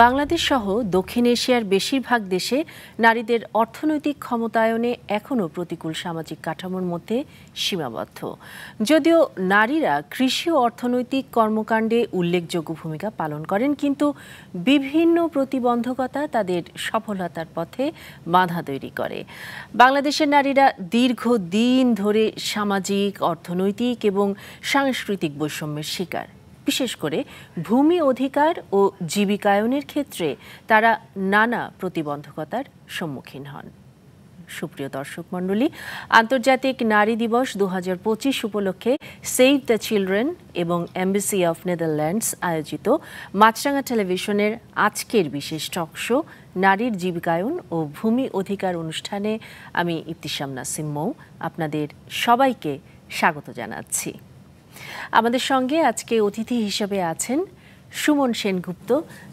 বাংলাদেশ সহ দক্ষিণ এশিয়ার বেশিরভাগ দেশে নারীদের অর্থনৈতিক ক্ষমতায়নে এখনও প্রতিকূল সামাজিক কাঠামোর মধ্যে সীমাবদ্ধ। যদিও নারীরা কৃষি ও অর্থনৈতিক কর্মকাণ্ডে উল্লেখযোগ্য ভূমিকা পালন করেন, কিন্তু বিভিন্ন প্রতিবন্ধকতা তাদের সফলতার পথে বাধা তৈরি করে। বাংলাদেশের নারীরা দীর্ঘদিন ধরে সামাজিক, অর্থনৈতিক এবং সাংস্কৃতিক বৈষম্যের শিকার। বিশেষ করে ভূমি অধিকার ও জীবিকায়নের ক্ষেত্রে তারা নানা প্রতিবন্ধকতার সম্মুখীন হন। সুপ্রিয় দর্শক মণ্ডলী, আন্তর্জাতিক নারী দিবস 2025 উপলক্ষে সেভ দ্য চিলড্রেন এবং এমবেসি অফ নেদারল্যান্ডস আয়োজিত মাছরাঙা টেলিভিশনের আজকের বিশেষ টক শো নারীর জীবিকায়ন ও ভূমি অধিকার অনুষ্ঠানে আমি ইবতিসাম নাসিম মৌ আপনাদের সবাইকে স্বাগত জানাচ্ছি। আমাদের সঙ্গে আজকে অতিথি হিসেবে আছেন Suman Sengupta,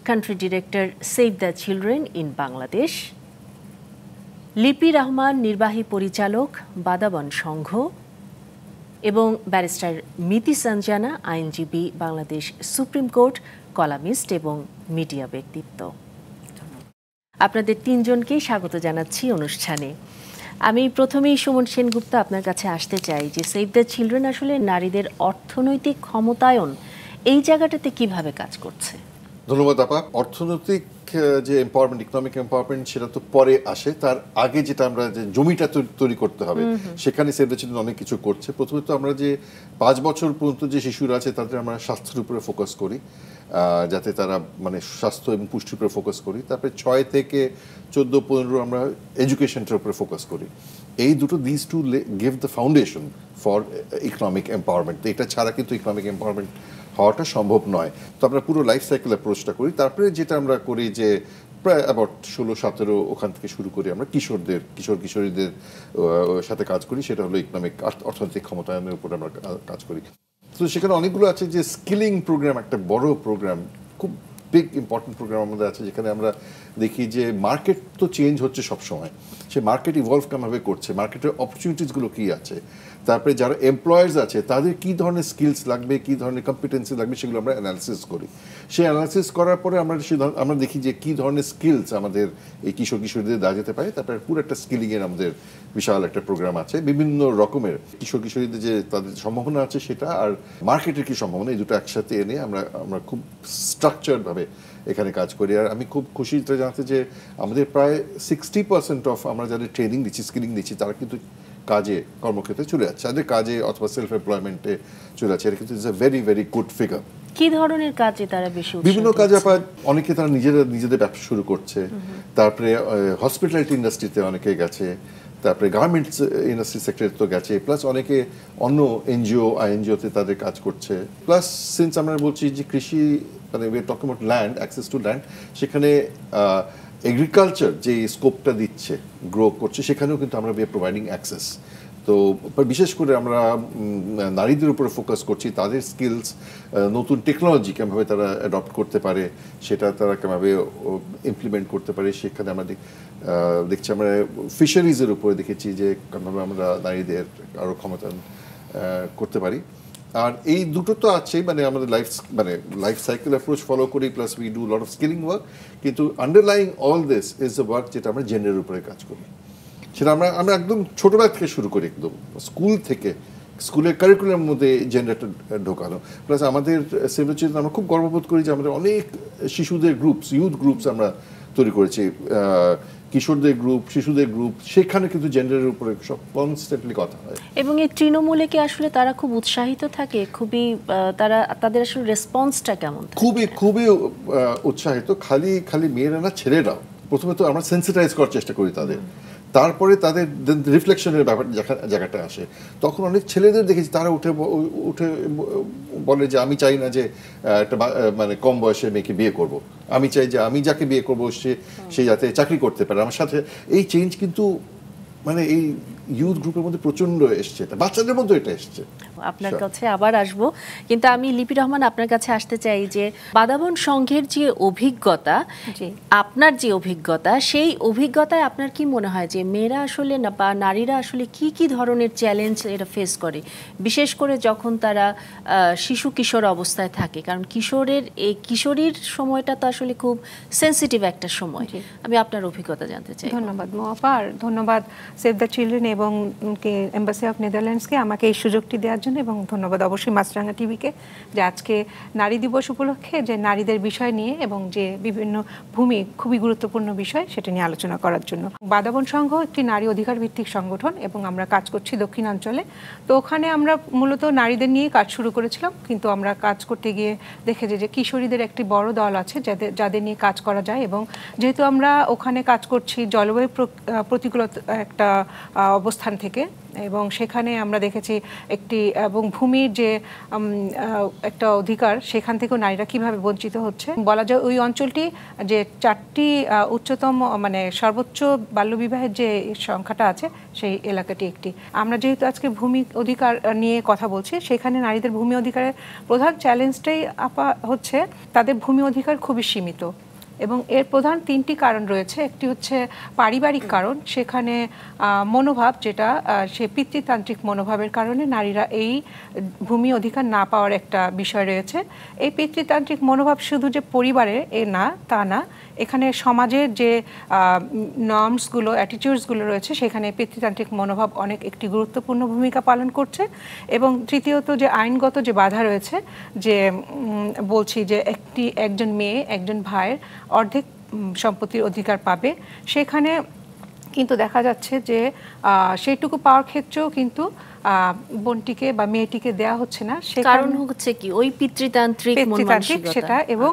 country director save the children in Bangladesh, লিপি রহমান, নির্বাহী পরিচালক বাদাবন সংঘ, এবং ব্যারিস্টার মিতি সঞ্জানা, আইনজীবী, বাংলাদেশ সুপ্রিম কোর্ট, কলামিস্ট এবং মিডিয়া ব্যক্তিত্ব। আপনাদের তিনজনকেই স্বাগত জানাচ্ছি অনুষ্ঠানে। আমি প্রথমেই সুমন সেনগুপ্ত আপনার কাছে আসতে চাই যে সেভ দ্য চিলড্রেন আসলে নারীদের অর্থনৈতিক ক্ষমতায়ন এই জায়গাটাতে কিভাবে কাজ করছে? ধন্যবাদ আপা। অর্থনৈতিক যে এম্পাওয়ারমেন্ট, ইকোনমিক এম্পাওয়ারমেন্ট, সেটা তো পরে আসে। তার আগে যেটা আমরা যে জমিটা তৈরি করতে হবে, সেখানে সেভ দ্য চিলড্রেন অনেক কিছু করছে। প্রথমে তো আমরা যে 5 বছর পর্যন্ত যে শিশুরা আছে তাদের আমরা স্বাস্থ্যের উপরে ফোকাস করি, যাতে তারা মানে স্বাস্থ্য এবং পুষ্টির উপরে ফোকাস করি। তারপরে 6 থেকে 14-15 আমরা এডুকেশনটার উপরে ফোকাস করি। এই দুটো this to give the foundation for economic empowerment. এটা ছাড়া কিন্তু ইকোনমিক এম্পাওয়ারমেন্ট হওয়াটা সম্ভব নয়। তো আমরা পুরো লাইফ সাইকেল অ্যাপ্রোচটা করি। তারপরে যেটা আমরা করি যে প্রায় অ্যাবাউট 16-17 ওখান থেকে শুরু করি আমরা কিশোরীদের সাথে কাজ করি। সেটা হলো ইকোনমিক, অর্থনৈতিক ক্ষমতায়নের উপরে আমরা কাজ করি। তো সেখানে অনেকগুলো আছে যে স্কিলিং প্রোগ্রাম, একটা বড় প্রোগ্রাম, খুব বিগ ইম্পর্টেন্ট প্রোগ্রাম আমাদের আছে, যেখানে আমরা দেখি যে মার্কেট তো চেঞ্জ হচ্ছে সবসময়। সে মার্কেট ইভলভ কেমনভাবে করছে, মার্কেটের অপরচুনিটিসগুলো কী আছে, তারপরে যারা এমপ্লয়ার্স আছে তাদের কী ধরনের স্কিলস লাগবে, কী ধরনের কম্পিটেন্সি লাগবে, সেগুলো আমরা অ্যানালিসিস করি। সেই অ্যানালিসিস করার পরে আমরা দেখি যে কী ধরনের স্কিলস আমাদের এই কিশোরীদের দেওয়া যেতে পারে। তারপরে পুরো একটা স্কিলিংয়ের আমাদের বিশাল একটা প্রোগ্রাম আছে, বিভিন্ন রকমের কিশোরীদের যে তাদের সম্ভাবনা আছে সেটা, আর মার্কেটের কী সম্ভাবনা, এই দুটো একসাথে এনে আমরা খুব স্ট্রাকচারডভাবে এখানে কাজ করি। আর আমি খুব খুশি জানাতে যে আমাদের প্রায় 60% অফ আমরা যাদের ট্রেনিং দিচ্ছি, স্কিলিং দিচ্ছি, তারা কিন্তু কাজে, কর্মক্ষেত্রে চলে যাচ্ছে, তাদের কাজে অথবা সেলফ এমপ্লয়মেন্টে চলে যাচ্ছে। এটা কিন্তু is a very very good figure. কি ধরনের কাজে তারা বেশি? বিভিন্ন কাজে অনেকে তারা নিজেদের ব্যবসা শুরু করছে। তারপরে হসপিটালিটি ইন্ডাস্ট্রিতে অনেকে গেছে, তারপরে গার্মেন্টস ইন্ডাস্ট্রি সেক্টরে তো গেছে, প্লাস অনেকে অন্য এনজিও, আইএনজিওতে তাদের কাজ করছে। প্লাস সিন্স আমরা বলছি যে কৃষি, মানে we are talking about land, access to land, সেখানে এগ্রিকালচার যে স্কোপটা দিচ্ছে, গ্রো করছে, সেখানেও কিন্তু আমরা উই আর প্রোভাইডিং অ্যাক্সেস। তো বিশেষ করে আমরা নারীদের উপরে ফোকাস করছি, তাদের স্কিলস, নতুন টেকনোলজি কেমনভাবে তারা অ্যাডপ্ট করতে পারে, সেটা তারা কেমনভাবে ইমপ্লিমেন্ট করতে পারে, সেখানে আমরা দেখছি। আমরা ফিশারিজের উপরে দেখেছি যে কেমনভাবে আমরা নারীদের আরও ক্ষমতায়ন করতে পারি। আর এই দুটো তো আছেই, মানে আমাদের লাইফ সাইকেল অ্যাপ্রোচ ফলো করি, plus we do lot of skilling work. কিন্তু underlying all this is the work যেটা আমরা জেন্ডারের উপরে কাজ করি। সেটা আমরা একদম ছোটোবেলা থেকে শুরু করি, একদম স্কুল থেকে, স্কুলের কারিকুলামের মধ্যে জেন্ডারটা ঢোকানো। প্লাস আমাদের সেভ দ্য চিলড্রেন আমরা খুব গর্ববোধ করি যে আমাদের অনেক শিশুদের গ্রুপস, ইউথ গ্রুপস আমরা তৈরি করেছি, কিশোরদের গ্রুপ, শিশুদের গ্রুপ, সেখানে কিন্তু জেন্ডারের উপরে সব কনস্ট্যান্টলি কথা হয়। এবং এই তৃণমূলে কি আসলে তারা খুব উৎসাহিত থাকে? খুবই তাদের আসলে রেসপন্সটা কেমন? খুবই উৎসাহিত। খালি মেয়েরা না, ছেলেরাও। প্রথমে তো আমরা সেন্সিটাইজ করার চেষ্টা করি তাদের, তারপরে তাদের রিফ্লেকশনের জায়গাটা আসে। তখন অনেক ছেলেদের দেখেছি তারা উঠে বলে যে আমি চাই না যে একটা মানে কম বয়সে মেয়েকে বিয়ে করব, আমি চাই যে আমি যাকে বিয়ে করবো সে যাতে চাকরি করতে পারে আমার সাথে। এই চেঞ্জ কিন্তু মানে এই ইউথ গ্রুপের মধ্যে প্রচন্ড এসছে, এটা বাচ্চাদের মধ্যে এটা এসছে। আপনার কাছে আবার আসব, কিন্তু আমি লিপি রহমান আপনার কাছে আসতে চাই যে বাদাবন সংঘের যে অভিজ্ঞতা, আপনার যে অভিজ্ঞতা, সেই অভিজ্ঞতায় আপনার কি মনে হয় যে মেয়েরা আসলে বা নারীরা আসলে কি কি ধরনের চ্যালেঞ্জ এরা ফেস করে, বিশেষ করে যখন তারা শিশু কিশোর অবস্থায় থাকে? কারণ কিশোরীর সময়টা তো আসলে খুব সেন্সিটিভ একটা সময়। আমি আপনার অভিজ্ঞতা জানতে চাই। ধন্যবাদ মোয়াফা, ধন্যবাদ সেভ দ্য চিলড্রেন এবং এম্বাসি অফ নেদারল্যান্ডসকে আমাকে এই সুযোগটি দেওয়ার জন্য, এবং ধন্যবাদ অবশ্যই মাছরাঙা টিভিকে যে আজকে নারী দিবস উপলক্ষে যে নারীদের বিষয় নিয়ে এবং যে বিভিন্ন ভূমি খুবই গুরুত্বপূর্ণ বিষয় সেটা নিয়ে আলোচনা করার জন্য। বাদাবন সংঘ একটি নারী অধিকার ভিত্তিক সংগঠন এবং আমরা কাজ করছি দক্ষিণাঞ্চলে। তো ওখানে আমরা মূলত নারীদের নিয়ে কাজ শুরু করেছিলাম, কিন্তু আমরা কাজ করতে গিয়ে দেখেছি যে কিশোরীদের একটি বড় দল আছে যাদের নিয়ে কাজ করা যায়, এবং যেহেতু আমরা ওখানে কাজ করছি জলবায়ু প্রতিকূলতা একটা অবস্থান থেকে, এবং সেখানে আমরা দেখেছি একটি এবং ভূমির যে একটা অধিকার সেখান থেকেও নারীরা কিভাবে বঞ্চিত হচ্ছে। বলা যায় ওই অঞ্চলটি যে 4টি উচ্চতম মানে সর্বোচ্চ বাল্যবিবাহের যে সংখ্যাটা আছে সেই এলাকাটি একটি। আমরা যেহেতু আজকে ভূমি অধিকার নিয়ে কথা বলছি, সেখানে নারীদের ভূমি অধিকারের প্রধান চ্যালেঞ্জটাই হচ্ছে তাদের ভূমি অধিকার খুবই সীমিত, এবং এর প্রধান 3টি কারণ রয়েছে। একটি হচ্ছে পারিবারিক কারণ, সেখানে মনোভাব যেটা সে পিতৃতান্ত্রিক মনোভাবের কারণে নারীরা এই ভূমি অধিকার না পাওয়ার একটা বিষয় রয়েছে। এই পিতৃতান্ত্রিক মনোভাব শুধু যে পরিবারের না তা না, এখানে সমাজের যে নর্মসগুলো অ্যাটিটিউডসগুলো রয়েছে সেখানে পিতৃতান্ত্রিক মনোভাব অনেক একটি গুরুত্বপূর্ণ ভূমিকা পালন করছে। এবং তৃতীয়ত যে আইনগত যে বাধা রয়েছে, যে বলছি যে একজন মেয়ে একজন ভাইয়ের অর্ধেক সম্পত্তির অধিকার পাবে, সেখানে কিন্তু দেখা যাচ্ছে যে সেইটুকু পাওয়ার ক্ষেত্রেও কিন্তু বোনটিকে বা মেয়েটিকে দেয়া হচ্ছে না। সে কারণ হচ্ছে কি ওই পিতৃতান্ত্রিক সেটা, এবং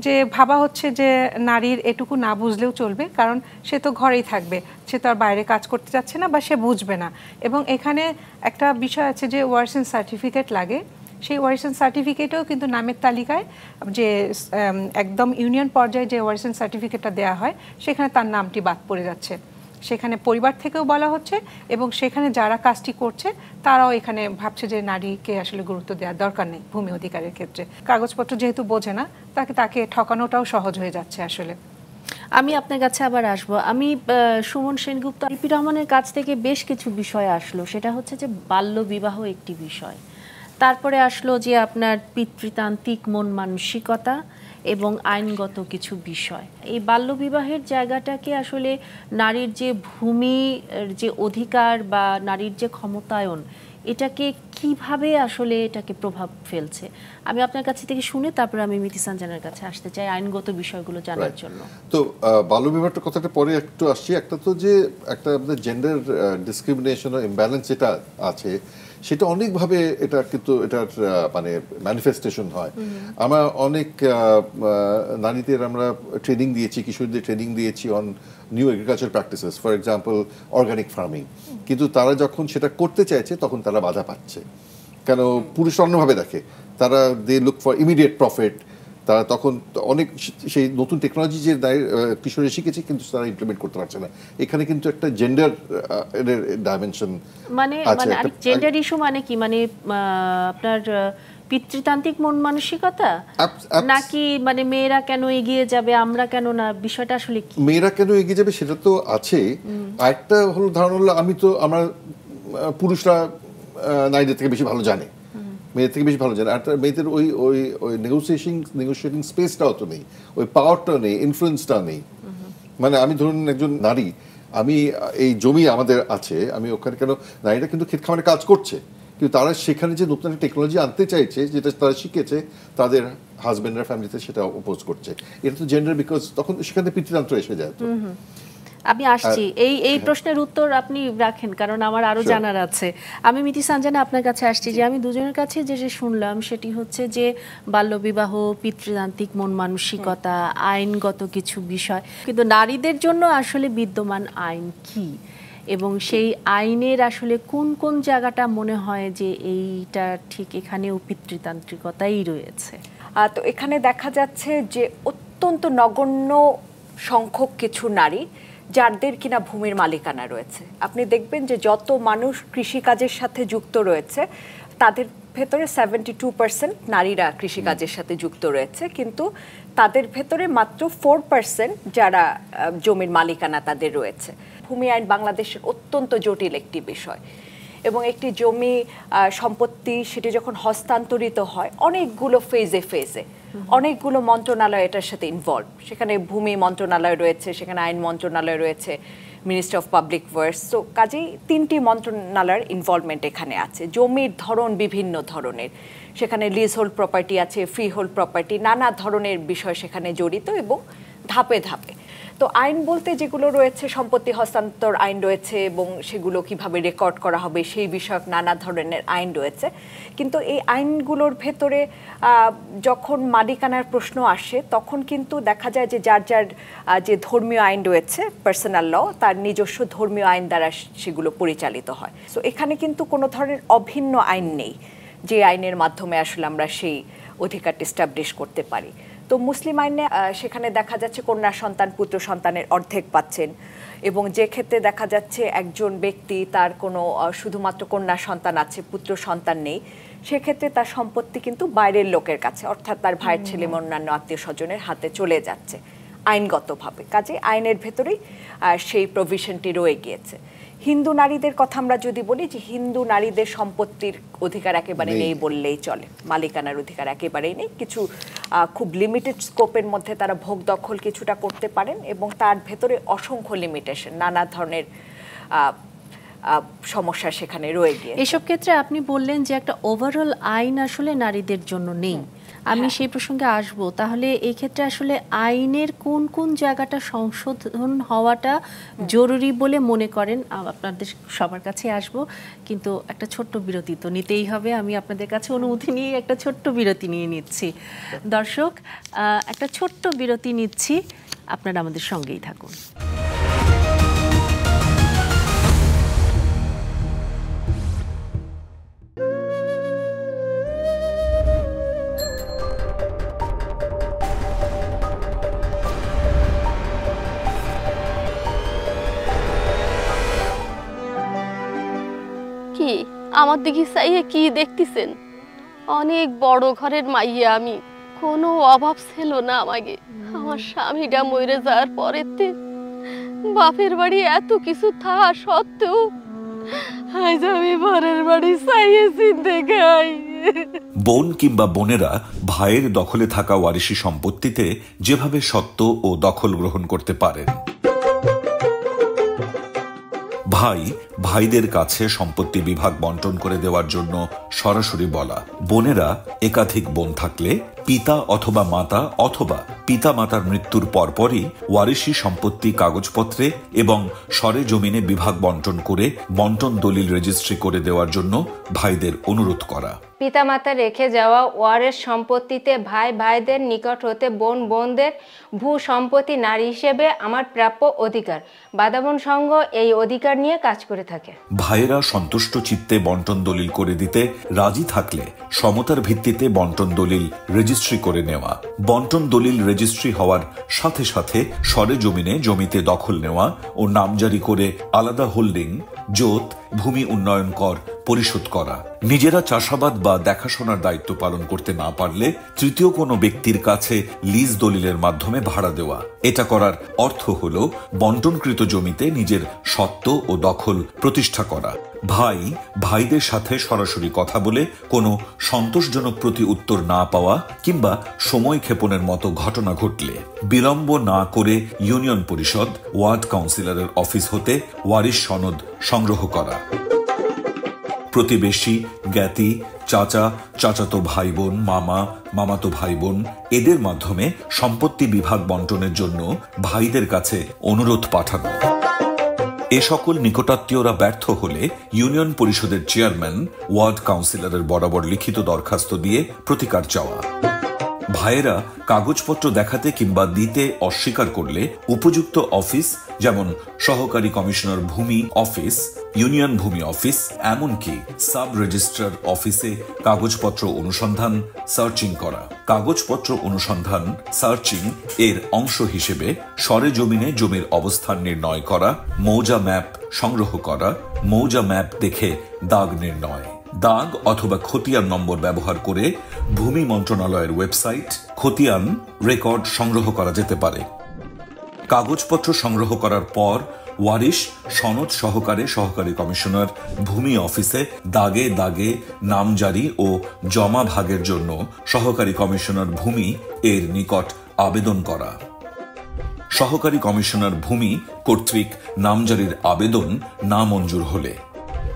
যে ভাবা হচ্ছে যে নারীর এটুকু না বুঝলেও চলবে, কারণ সে তো ঘরেই থাকবে, সে তো আর বাইরে কাজ করতে যাচ্ছে না বা সে বুঝবে না। এবং এখানে একটা বিষয় আছে যে ওয়ার্সেন সার্টিফিকেট লাগে, সেই ওয়ারিসন সার্টিফিকেটেও কিন্তু নামের তালিকায় যে একদম ইউনিয়ন পর্যায়ে যে ওয়ারিসন সার্টিফিকেটটা দেওয়া হয় সেখানে তার নামটি বাদ পড়ে যাচ্ছে। সেখানে পরিবার থেকেও বলা হচ্ছে, এবং সেখানে যারা কাজটি করছে তারাও এখানে ভাবছে যে নারীকে আসলে গুরুত্ব দেওয়ার দরকার নেই ভূমি অধিকারের ক্ষেত্রে। কাগজপত্র যেহেতু বোঝে না, তাকে ঠকানোটাও সহজ হয়ে যাচ্ছে আসলে। আমি আপনার কাছে আবার আসব। আমি সুমন সেনগুপ্ত, লিপি রহমানের কাছ থেকে বেশ কিছু বিষয় আসলো, সেটা হচ্ছে যে বাল্য বিবাহ একটি বিষয়, তারপরে আসলো যে আপনার পিতৃতান্ত্রিক মন মানসিকতা এবং আইনগত কিছু বিষয়। এই বাল্যবিবাহের জায়গাটাকে আসলে নারীর যে ভূমি যে অধিকার বা নারীর যে ক্ষমতায়ন, এটাকে কিভাবে আসলে এটাকে প্রভাব ফেলছে, আমি আপনার কাছ থেকে শুনে তারপরে আমি মিতিসানজানের কাছে আসতে চাই আইনগত বিষয়গুলো জানার জন্য। তো বাল্যবিবাহটার কথাটা পরে একটু আসছি। একটা তো যে একটা আমাদের জেন্ডার ডিসক্রিমিনেশন ও ইমব্যালেন্স যেটা আছে, সেটা অনেকভাবে এটা কিন্তু এটার মানে ম্যানিফেস্টেশন হয়। আমরা অনেক নারীদের আমরা ট্রেনিং দিয়েছি, কিশোরীদের ট্রেনিং দিয়েছি on new agriculture practices, for example organic farming, কিন্তু তারা যখন সেটা করতে চাইছে তখন তারা বাধা পাচ্ছে। কেন? পুরুষ অন্যভাবে দেখে, তারা they look for immediate profit. তারা তখন অনেক সেই নতুন টেকনোলজি যে কিশোরী শিখেছে কিন্তু তারা ইমপ্লিমেন্ট করতে পারছে না। এখানে কিন্তু একটা জেন্ডার ডাইমেনশন মানে জেন্ডার ইস্যু মানে কি, মানে আপনার পিতৃতান্ত্রিক মন মানসিকতা নাকি মানে মেয়েরা কেন এগিয়ে যাবে আমরা কেন না, বিষয়টা আসলে কি? মেয়েরা কেন এগিয়ে যাবে সেটা তো আছে, আরেকটা হলো ধারণা হলো আমরা পুরুষরা নারীদের থেকে বেশি ভালো জানে, মেয়েদের থেকে বেশি ভালো জানে, আর মেয়েদের ওই ওই ওই নেগোসিয়েটিং স্পেসটাও তো নেই, ওই পাওয়ারটাও নেই, ইনফ্লুয়েন্সটাও নেই। মানে আমি ধরুন একজন নারী, আমি এই জমি আমাদের আছে, আমি ওখানে কেন, নারীরা কিন্তু ক্ষেত খামারে কাজ করছে, কিন্তু তারা সেখানে যে নতুন একটা টেকনোলজি আনতে চাইছে যেটা তারা শিখেছে, তাদের হাজবেন্ডরা ফ্যামিলিতে সেটা অপোজ করছে। এটা তো জেন্ডার, বিকজ তখন সেখানে পিতৃতন্ত্র এসে যায়। আমি আসছি, এই প্রশ্নের উত্তর আপনি রাখেন কারণ আমার আরো জানার আছে। আমি মিতিসানজানা আপনার কাছে আসছি যে আমি দুজনের কাছে যে শুনলাম সেটি হচ্ছে যে বাল্যবিবাহ, পিতৃতান্ত্রিক মন মানসিকতা, আইনগত কিছু বিষয়, কিন্তু নারীদের জন্য আসলে বিদ্যমান আইন কি এবং সেই আইনের আসলে কোন কোন জায়গাটা মনে হয় যে এইটা ঠিক এখানেও পিতৃতান্ত্রিকতাই রয়েছে? তো এখানে দেখা যাচ্ছে যে অত্যন্ত নগণ্য সংখ্যক কিছু নারী যাদের কিনা ভূমির মালিকানা রয়েছে। আপনি দেখবেন যে যত মানুষ কৃষিকাজের সাথে যুক্ত রয়েছে তাদের ভেতরে 72% নারীরা কৃষিকাজের সাথে যুক্ত রয়েছে, কিন্তু তাদের ভেতরে মাত্র 4% যারা জমির মালিকানা তাদের রয়েছে। ভূমি আইন বাংলাদেশের অত্যন্ত জটিল একটি বিষয়, এবং একটি জমি সম্পত্তি সেটি যখন হস্তান্তরিত হয় অনেকগুলো ফেজে অনেকগুলো মন্ত্রণালয় এটার সাথে ইনভলভ। সেখানে ভূমি মন্ত্রণালয় রয়েছে, সেখানে আইন মন্ত্রণালয় রয়েছে, মিনিস্ট্রি অফ পাবলিক ওয়ার্কস। তো কাজেই 3টি মন্ত্রণালয়ের ইনভলভমেন্ট এখানে আছে। জমির ধরন বিভিন্ন ধরনের, সেখানে লিজ হোল্ড প্রপার্টি আছে, ফ্রি হোল্ড প্রপার্টি, নানা ধরনের বিষয় সেখানে জড়িত এবং ধাপে ধাপে। তো আইন বলতে যেগুলো রয়েছে, সম্পত্তি হস্তান্তর আইন রয়েছে এবং সেগুলো কিভাবে রেকর্ড করা হবে সেই বিষয়ক নানা ধরনের আইন রয়েছে। কিন্তু এই আইনগুলোর ভেতরে যখন মালিকানার প্রশ্ন আসে তখন কিন্তু দেখা যায় যে যার যার যে ধর্মীয় আইন রয়েছে, পার্সোনাল ল, তার নিজস্ব ধর্মীয় আইন দ্বারা সেগুলো পরিচালিত হয়। সো এখানে কিন্তু কোনো ধরনের অভিন্ন আইন নেই যে আইনের মাধ্যমে আসলে আমরা সেই অধিকারটি এস্টাবলিশ করতে পারি। তো মুসলিম আইনে সেখানে দেখা যাচ্ছে কন্যা সন্তান পুত্র সন্তানের অর্ধেক পাচ্ছেন, এবং যে ক্ষেত্রে দেখা যাচ্ছে একজন ব্যক্তি তার কোনো শুধুমাত্র কন্যা সন্তান আছে, পুত্র সন্তান নেই, সেক্ষেত্রে তার সম্পত্তি কিন্তু বাইরের লোকের কাছে, অর্থাৎ তার ভাইয়ের ছেলে বা অন্যান্য আত্মীয় স্বজনের হাতে চলে যাচ্ছে আইনগতভাবে। কাজে আইনের ভেতরেই সেই প্রভিশনটি রয়ে গিয়েছে। হিন্দু নারীদের কথা আমরা যদি বলি, যে হিন্দু নারীদের সম্পত্তির অধিকার একেবারে নেই বললেই চলে, মালিকানার অধিকার একেবারেই নেই। কিছু খুব লিমিটেড স্কোপের মধ্যে তারা ভোগ দখল কিছুটা করতে পারেন, এবং তার ভেতরে অসংখ্য লিমিটেশন, নানা ধরনের সমস্যা সেখানে রয়ে গিয়ে। এসব ক্ষেত্রে আপনি বললেন যে একটা ওভারঅল আইন আসলে নারীদের জন্য নেই, আমি সেই প্রসঙ্গে আসব। তাহলে এই ক্ষেত্রে আসলে আইনের কোন কোন জায়গাটা সংশোধন হওয়াটা জরুরি বলে মনে করেন? আপনাদের সবার কাছে আসব, কিন্তু একটা ছোট্ট বিরতি তো নিতেই হবে। আমি আপনাদের কাছে অনুমতি নিয়ে একটা ছোট্ট বিরতি নিয়ে নিচ্ছি। দর্শক, একটা ছোট্ট বিরতি নিচ্ছি, আপনারা আমাদের সঙ্গেই থাকুন। আমার দিকে চাইয়ে কি দেখতেছেন? অনেক বড় ঘরের মাইয়া আমি, কোনো অভাব ছিল না আমাকে। আমার স্বামীটা মরে যাওয়ার পরেতে বাপের বাড়ি এত কিছু থাকা সত্ত্বেও আজ আমি পরের বাড়ি চাইয়েছি দেখাই। বোন কিংবা বোনেরা ভাইয়ের দখলে থাকা ওয়ারিশি সম্পত্তিতে যেভাবে সত্ত্ব ও দখল গ্রহণ করতে পারেন। ভাই ভাইদের কাছে সম্পত্তি বিভাগ বন্টন করে দেওয়ার জন্য সরাসরি বলা। বোনেরা একাধিক বোন থাকলে পিতা অথবা মাতা অথবা পিতা মাতার মৃত্যুর পরপরই ওয়ারিশি সম্পত্তি কাগজপত্রে এবং সরে জমিনে বিভাগ বন্টন করে বন্টন দলিল রেজিস্ট্রি করে দেওয়ার জন্য ভাইদের অনুরোধ করা। পিতামাতা রেখে যাওয়া ওয়ারেস সম্পত্তিতে ভাই ভাইদের নিকট হতে বোন বোনদের ভূ সম্পত্তি নারী হিসেবে আমার প্রাপ্য অধিকার। বাদাবন সংঘ এই অধিকার নিয়ে কাজ করে থাকে। ভাইয়েরা সন্তুষ্ট চিত্তে বন্টন দলিল করে দিতে রাজি থাকলে সমতার ভিত্তিতে বন্টন দলিল রেজিস্ট্রি করে নেওয়া। বন্টন দলিল রেজিস্ট্রি হওয়ার সাথে সাথে সরে জমিনে জমিতে দখল নেওয়া ও নামজারি করে আলাদা হোল্ডিং জোত ভূমি উন্নয়ন কর পরিশোধ করা। নিজেরা চাষাবাদ বা দেখাশোনার দায়িত্ব পালন করতে না পারলে তৃতীয় কোনো ব্যক্তির কাছে লিজ দলিলের মাধ্যমে ভাড়া দেওয়া। এটা করার অর্থ হল বন্টনকৃত জমিতে নিজের সত্ত্ব ও দখল প্রতিষ্ঠা করা। ভাই ভাইদের সাথে সরাসরি কথা বলে কোনো সন্তোষজনক প্রতি উত্তর না পাওয়া কিংবা সময় ক্ষেপণের মতো ঘটনা ঘটলে বিলম্ব না করে ইউনিয়ন পরিষদ ওয়ার্ড কাউন্সিলরের অফিস হতে ওয়ারিশ সনদ সংগ্রহ করা। প্রতিবেশী জ্ঞাতি চাচা চাচাতো ভাই বোন মামা মামাতো ভাই বোন এদের মাধ্যমে সম্পত্তি বিভাগ বন্টনের জন্য ভাইদের কাছে অনুরোধ পাঠানো। এ সকল নিকটাত্মীয়রা ব্যর্থ হলে ইউনিয়ন পরিষদের চেয়ারম্যান ওয়ার্ড কাউন্সিলরের বরাবর লিখিত দরখাস্ত দিয়ে প্রতিকার চাওয়া। ভাইয়েরা কাগজপত্র দেখাতে কিংবা দিতে অস্বীকার করলে উপযুক্ত অফিস যেমন সহকারী কমিশনার ভূমি অফিস ইউনিয়ন ভূমি অফিস, এমনকি সাব রেজিস্ট্রার অফিসে কাগজপত্র অনুসন্ধান, সার্চিং করা। কাগজপত্র অনুসন্ধান, সার্চিং এর অংশ হিসেবে সরেজমিনে জমির অবস্থান নির্ণয় করা, মৌজা ম্যাপ সংগ্রহ করা, মৌজা ম্যাপ দেখে দাগ নির্ণয়। দাগ অথবা খতিয়ান নম্বর ব্যবহার করে ভূমি মন্ত্রণালয়ের ওয়েবসাইট খতিয়ান রেকর্ড সংগ্রহ করা যেতে পারে। কাগজপত্র সংগ্রহ করার পর ওয়ারিশ সনদ সহকারে সহকারী কমিশনার ভূমি অফিসে দাগে দাগে নামজারি ও জমা ভাগের জন্য সহকারী কমিশনার ভূমি এর নিকট আবেদন করা। সহকারী কমিশনার ভূমি কর্তৃক নামজারির আবেদন না মঞ্জুর হলে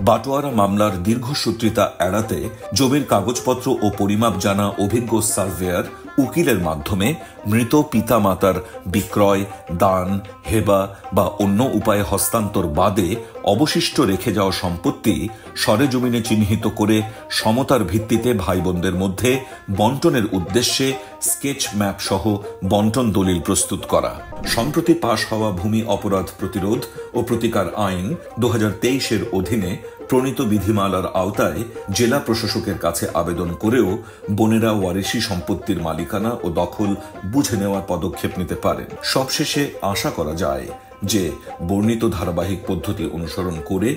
বাটোয়ারা মামলার দীর্ঘসূত্রিতা এড়াতে জমির কাগজপত্র ও পরিমাপ জানা অভিজ্ঞ সার্ভেয়ার উকিলের মাধ্যমে মৃত পিতা মাতার বিক্রয়, দান, হেবা বা অন্য উপায়ে হস্তান্তর বাদে অবশিষ্ট রেখে যাওয়া সম্পত্তি সরেজমিনে চিহ্নিত করে সমতার ভিত্তিতে ভাই বোনদের মধ্যে বন্টনের উদ্দেশ্যে স্কেচ ম্যাপ সহ বন্টন দলিল প্রস্তুত করা। সম্প্রতি পাশ হওয়া ভূমি অপরাধ প্রতিরোধ ও প্রতিকার আইন 2023-এর অধীনে প্রণীত বিধিমালার আওতায় জেলা প্রশাসকের কাছে আবেদন করেও বোনেরা ওয়ারিশি সম্পত্তির মালিকানা ও দখল বুঝে নেওয়ার পদক্ষেপ নিতে পারেন। সবশেষে আশা করা যায় যে বর্ণিত ধারাবাহিক পদ্ধতি অনুসরণ করে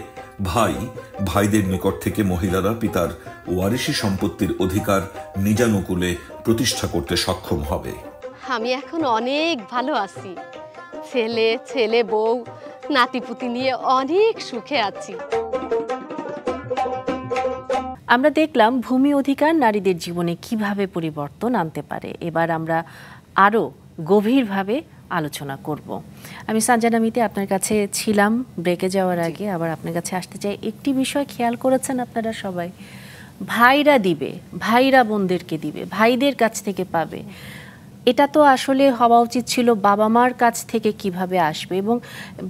ভাইদের নিকট থেকে মহিলারা পিতার ওয়ারিশি সম্পত্তির অধিকার নিজানুকূলে প্রতিষ্ঠা করতে সক্ষম হবে। আমি এখন অনেক ভালো আছি। ছেলে বউ নাতিপুতি নিয়ে অনেক সুখে আছি। আমরা দেখলাম ভূমি অধিকার নারীদের জীবনে কিভাবে পরিবর্তন আনতে পারে। এবার আমরা আরও গভীরভাবে আলোচনা করব। আমি সানজানা মিতে আপনার কাছে ছিলাম ব্রেকে যাওয়ার আগে, আবার আপনার কাছে আসতে চাই। একটি বিষয় খেয়াল করেছেন আপনারা সবাই, ভাইরা দিবে, ভাইরা বোনদেরকে দিবে, ভাইদের কাছ থেকে পাবে। এটা তো আসলে হওয়া উচিত ছিল বাবা মার কাছ থেকে কিভাবে আসবে, এবং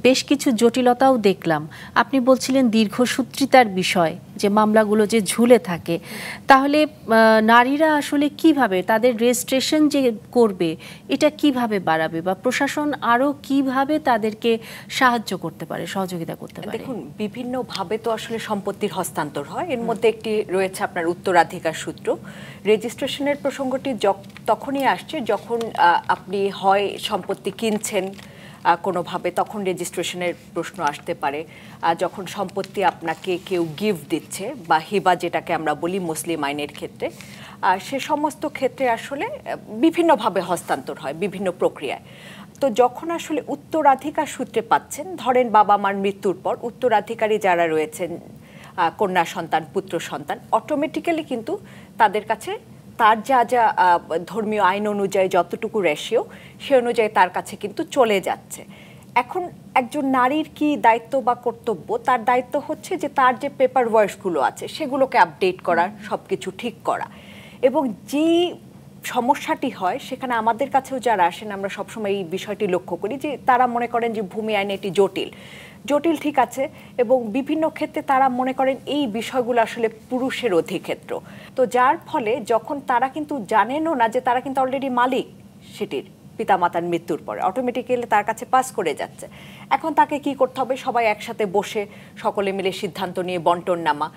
বেশ কিছু জটিলতাও দেখলাম। আপনি বলছিলেন দীর্ঘসূত্রিতার বিষয়, যে মামলাগুলো যে ঝুলে থাকে, তাহলে নারীরা আসলে কিভাবে তাদের রেজিস্ট্রেশন যে করবে এটা কিভাবে বাড়াবে, বা প্রশাসন আরও কিভাবে তাদেরকে সাহায্য করতে পারে, সহযোগিতা করতে পারে? দেখুন, বিভিন্নভাবে তো আসলে সম্পত্তির হস্তান্তর হয়। এর মধ্যে একটি রয়েছে আপনার উত্তরাধিকার সূত্র। রেজিস্ট্রেশনের প্রসঙ্গটি তখনই আসছে যখন আপনি হয় সম্পত্তি কিনছেন কোনোভাবে, তখন রেজিস্ট্রেশনের প্রশ্ন আসতে পারে। যখন সম্পত্তি আপনাকে কেউ গিফট দিচ্ছে বা হিবা যেটাকে আমরা বলি মুসলিম আইনের ক্ষেত্রে, সে সমস্ত ক্ষেত্রে আসলে বিভিন্নভাবে হস্তান্তর হয় বিভিন্ন প্রক্রিয়ায়। তো যখন আসলে উত্তরাধিকার সূত্রে পাচ্ছেন, ধরেন বাবা মার মৃত্যুর পর উত্তরাধিকারী যারা রয়েছেন, কন্যা সন্তান, পুত্র সন্তান, অটোমেটিক্যালি কিন্তু তাদের কাছে তার যা যা ধর্মীয় আইন অনুযায়ী যতটুকু রেশিও, সে অনুযায়ী তার কাছে কিন্তু চলে যাচ্ছে। এখন একজন নারীর কি দায়িত্ব বা কর্তব্য? তার দায়িত্ব হচ্ছে যে তার যে পেপার ওয়ার্কসগুলো আছে সেগুলোকে আপডেট করা, সব কিছু ঠিক করা। এবং যে সমস্যাটি হয় সেখানে আমাদের কাছেও যারা আসেন, আমরা সবসময় এই বিষয়টি লক্ষ্য করি যে তারা মনে করেন যে ভূমি আইন এটি জটিল ঠিক আছে, এবং বিভিন্ন ক্ষেত্রে তারা মনে করেন এই বিষয়গুলো আসলে পুরুষের অধিক্ষেত্র। তো যার ফলে যখন তারা কিন্তু জানেনও না যে তারা কিন্তু অলরেডি মালিক সেটির, পিতামাতার মৃত্যুর পরে অটোমেটিক্যালি তার কাছে পাস করে যাচ্ছে। এখন তাকে কি করতে হবে? সবাই একসাথে বসে সকলে মিলে সিদ্ধান্ত নিয়ে বন্টন নামা।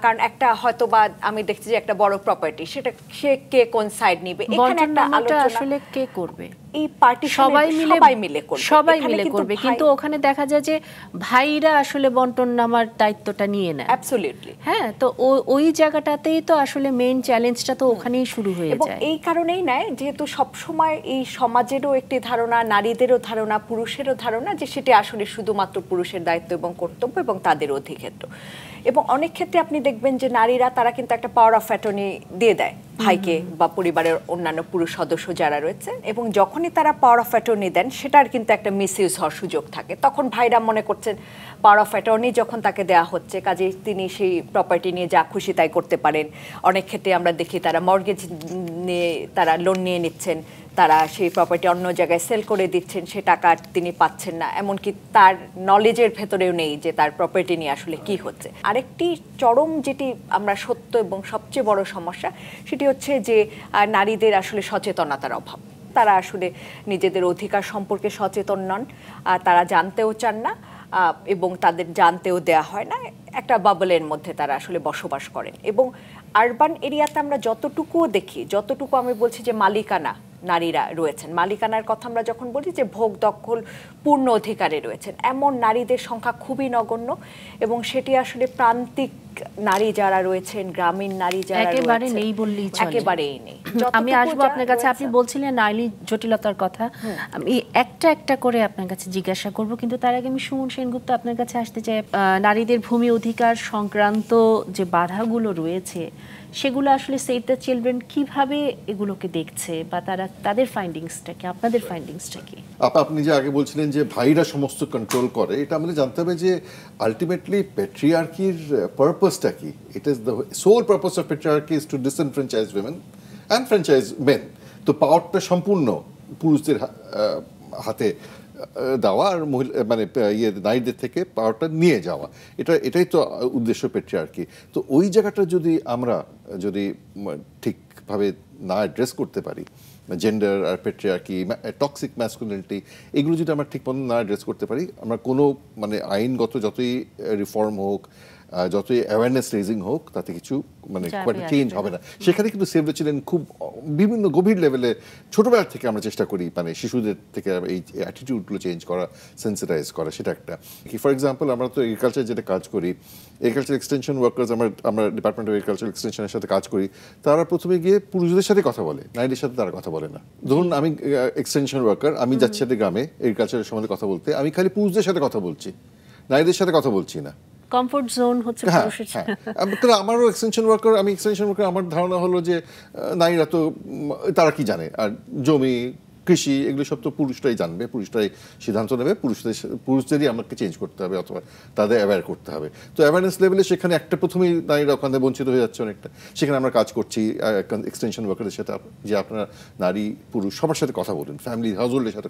কারণ একটা হয়তো বা আমি দেখছি যে একটা বড় প্রপার্টি, সেটা সে কে কোন সাইড নিবে, এখানে একটা আলোচনা আসলে কে করবে, এই পার্টি সবাই মিলে করবে। কিন্তু ওখানে দেখা যায় যে ভাইরা আসলে বন্টন নামার দায়িত্বটা নিয়ে নেয়। অ্যাবসলিউটলি, হ্যাঁ। তো ওই জায়গাটাতেই তো আসলে মেইন চ্যালেঞ্জটা তো ওখানেই শুরু হয়ে যায়। এবং এই কারণেই নেয় যেহেতু সবসময় এই সমাজেরও একটি ধারণা, নারীদেরও ধারণা, পুরুষেরও ধারণা যে সেটা আসলে শুধুমাত্র পুরুষের দায়িত্ব এবং কর্তব্য এবং তাদের অধিক্ষেত্র। এবং অনেক ক্ষেত্রে আপনি দেখবেন যে নারীরা তারা কিন্তু একটা পাওয়ার অফ অ্যাটর্নি দিয়ে দেয় ভাইকে বা পরিবারের অন্যান্য পুরুষ সদস্য যারা রয়েছে, এবং যখনই তারা পাওয়ার অফ অ্যাটর্নি দেন সেটার কিন্তু একটা মিসইউজ হওয়ার সুযোগ থাকে। তখন ভাইরা মনে করছেন পাওয়ার অফ অ্যাটর্নি যখন তাকে দেওয়া হচ্ছে, কাজে তিনি সেই প্রপার্টি নিয়ে যা খুশি তাই করতে পারেন। অনেক ক্ষেত্রে আমরা দেখি তারা মর্গেজ নিয়ে তারা লোন নিয়ে নিচ্ছেন, তারা সেই প্রপার্টি অন্য জায়গায় সেল করে দিচ্ছেন, সে টাকা তিনি পাচ্ছেন না, এমনকি তার নলেজের ভেতরেও নেই যে তার প্রপার্টি নিয়ে আসলে কি হচ্ছে। আরেকটি চরম যেটি আমরা সত্য এবং সবচেয়ে বড় সমস্যা, সেটি হচ্ছে যে নারীদের আসলে সচেতনতার অভাব। তারা আসলে নিজেদের অধিকার সম্পর্কে সচেতন নন, তারা জানতেও চান না। এবং তাদের জানতেও দেয়া হয় না, একটা বাবলের মধ্যে তারা আসলে বসবাস করেন। এবং আরবান এরিয়াতে আমরা যতটুকুও দেখি, যতটুকু আমি বলছি যে মালিকানা নারীরা রয়েছেন, মালিকানার কথা আমরা যখন বলি যে ভোগ দখল পূর্ণ অধিকারে রয়েছেন, এমন নারীদের সংখ্যা খুবই নগণ্য। এবং সেটি আসলে প্রান্তিক নারী যারা রয়েছেন, গ্রামীণ নারী যারা একেবারে নেই বললেই চলে, একেবারেই নেই। আমি আসবো আপনার কাছে, আপনি বলছিলেন নারী জটিলতার কথা, আমি একটা একটা করে আপনার কাছে জিজ্ঞাসা করব, কিন্তু তার আগে আমি সুমন সেনগুপ্ত আপনার কাছে আসতে চাই। নারীদের ভূমি অধিকার সংক্রান্ত যে বাধাগুলো রয়েছে সেগুলো আসলে সেভ দ্য চিলড্রেন কিভাবে এগুলোকে দেখছে, বা তারা তাদের ফাইন্ডিংসটা কি, আপনাদের ফাইন্ডিংসটা কি? আপনি যে আগে বলছিলেন যে ভাইরা সমস্ত কন্ট্রোল করে, এটা আমাদের জানতে হবে যে আলটিমেটলি প্যাট্রিয়ার্কির পারপাসটা কি। It is the sole purpose of patriarchy is to disenfranchise women and franchise men. তো পাওয়ারটা সম্পূর্ণ পুরুষদের হাতে দেওয়া আর মানে নারীদের থেকে পাওয়ারটা নিয়ে যাওয়া, এটাই তো উদ্দেশ্য প্যাট্রিয়ার্কি। তো ওই জায়গাটা যদি আমরা ঠিকভাবে না অ্যাড্রেস করতে পারি, জেন্ডার আর প্যাট্রিয়ার্কি, টক্সিক ম্যাসকুলিনিটি, এগুলো যদি আমরা ঠিক মতো না অ্যাড্রেস করতে পারি, আমরা কোনো মানে আইনগত যতই রিফর্ম হোক, যতই অ্যাওয়ারনেস রেজিং হোক, তাতে কিছু মানে চেঞ্জ হবে না। সেখানে কিন্তু সেভ দ্য চিলড্রেন খুব বিভিন্ন গভীর লেভেলে ছোটবেলা থেকে আমরা চেষ্টা করি মানে শিশুদের থেকে এই অ্যাটিটিউডগুলো চেঞ্জ করা, সেন্সিটাইজ করা। সেটা একটা কি, ফর এক্সাম্পল আমরা তো এগ্রিকালচার যেটা কাজ করি, এগ্রিকালচার এক্সটেনশন ওয়ার্কার্স, আমরা ডিপার্টমেন্ট অফ এগ্রিকালচার এক্সটেনশনের সাথে কাজ করি, তারা প্রথমে গিয়ে পুরুষদের সাথে কথা বলে, নারীদের সাথে তারা কথা বলে না। ধরুন আমি এক্সটেনশন ওয়ার্কার, আমি যাচ্ছি সাথে গ্রামে এগ্রিকালচারের সম্বন্ধে কথা বলতে, আমি খালি পুরুষদের সাথে কথা বলছি, নারীদের সাথে কথা বলছি না। কমফোর্ট জোন হচ্ছে পুরুষের। আমারও এক্সটেনশন ওয়ার্কার, আমি এক্সটেনশন ওয়ার্কার, আমার ধারণা হলো যে নারীরা তো তারা কি জানে, আর জমি কৃষি এগুলো সব তো পুরুষরাই জানবে, পুরুষরাই সিদ্ধান্ত নেবে, পুরুষদেরই আমাকে চেঞ্জ করতে হবে অথবা তাদের অ্যাওয়্যার করতে হবে। তো অ্যাওয়ারনেস লেভেলে সেখানে একটা প্রথমেই নারীরা ওখানে বঞ্চিত হয়ে যাচ্ছে অনেকটা। সেখানে আমরা কাজ করছি এক্সটেনশন ওয়ার্কারের সাথে, যে আপনারা নারী পুরুষ সবার সাথে কথা বলুন, ফ্যামিলি হাউজহোল্ডের সাথে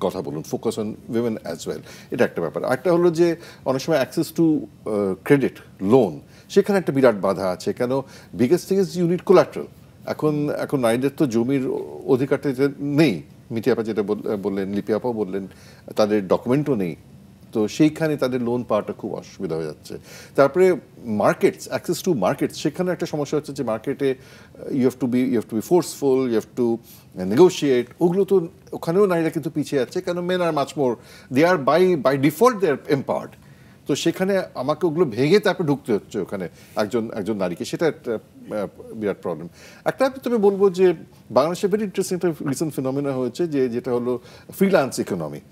কথা বলুন, focus on women as well, এটা একটা ব্যাপার। একটা হলো যে অনেক সময় অ্যাক্সেস টু ক্রেডিট, লোন, সেখানে একটা বিরাট বাধা আছে। কেন, biggest thing is unit collateral. এখন নারীদের তো জমির অধিকারটা নেই, মিঠি আপা যেটা বললেন, লিপি আপাও বললেন, তাদের ডকুমেন্টও নেই, তো সেইখানে তাদের লোন পাওয়াটা খুব অসুবিধা হয়ে যাচ্ছে। তারপরে মার্কেটস, অ্যাক্সেস টু মার্কেটস, সেখানে একটা সমস্যা হচ্ছে যে মার্কেটে you have to be forceful, you have to negotiate, ওগুলো তো ওখানেও নারীরা কিন্তু পিছিয়ে যাচ্ছে। কেন, men are much more, they are by default they are empowered. তো সেখানে আমাকে ওগুলো ভেঙে তারপরে ঢুকতে হচ্ছে ওখানে একজন নারীকে, সেটা একটা বিরাট প্রবলেম। একটা তবে বলবো যে বাংলাদেশে ভেরি ইন্টারেস্টিং একটা রিসেন্ট ফিনোমেনা হয়েছে, যেটা হলো ফ্রিল্যান্স ইকোনমি।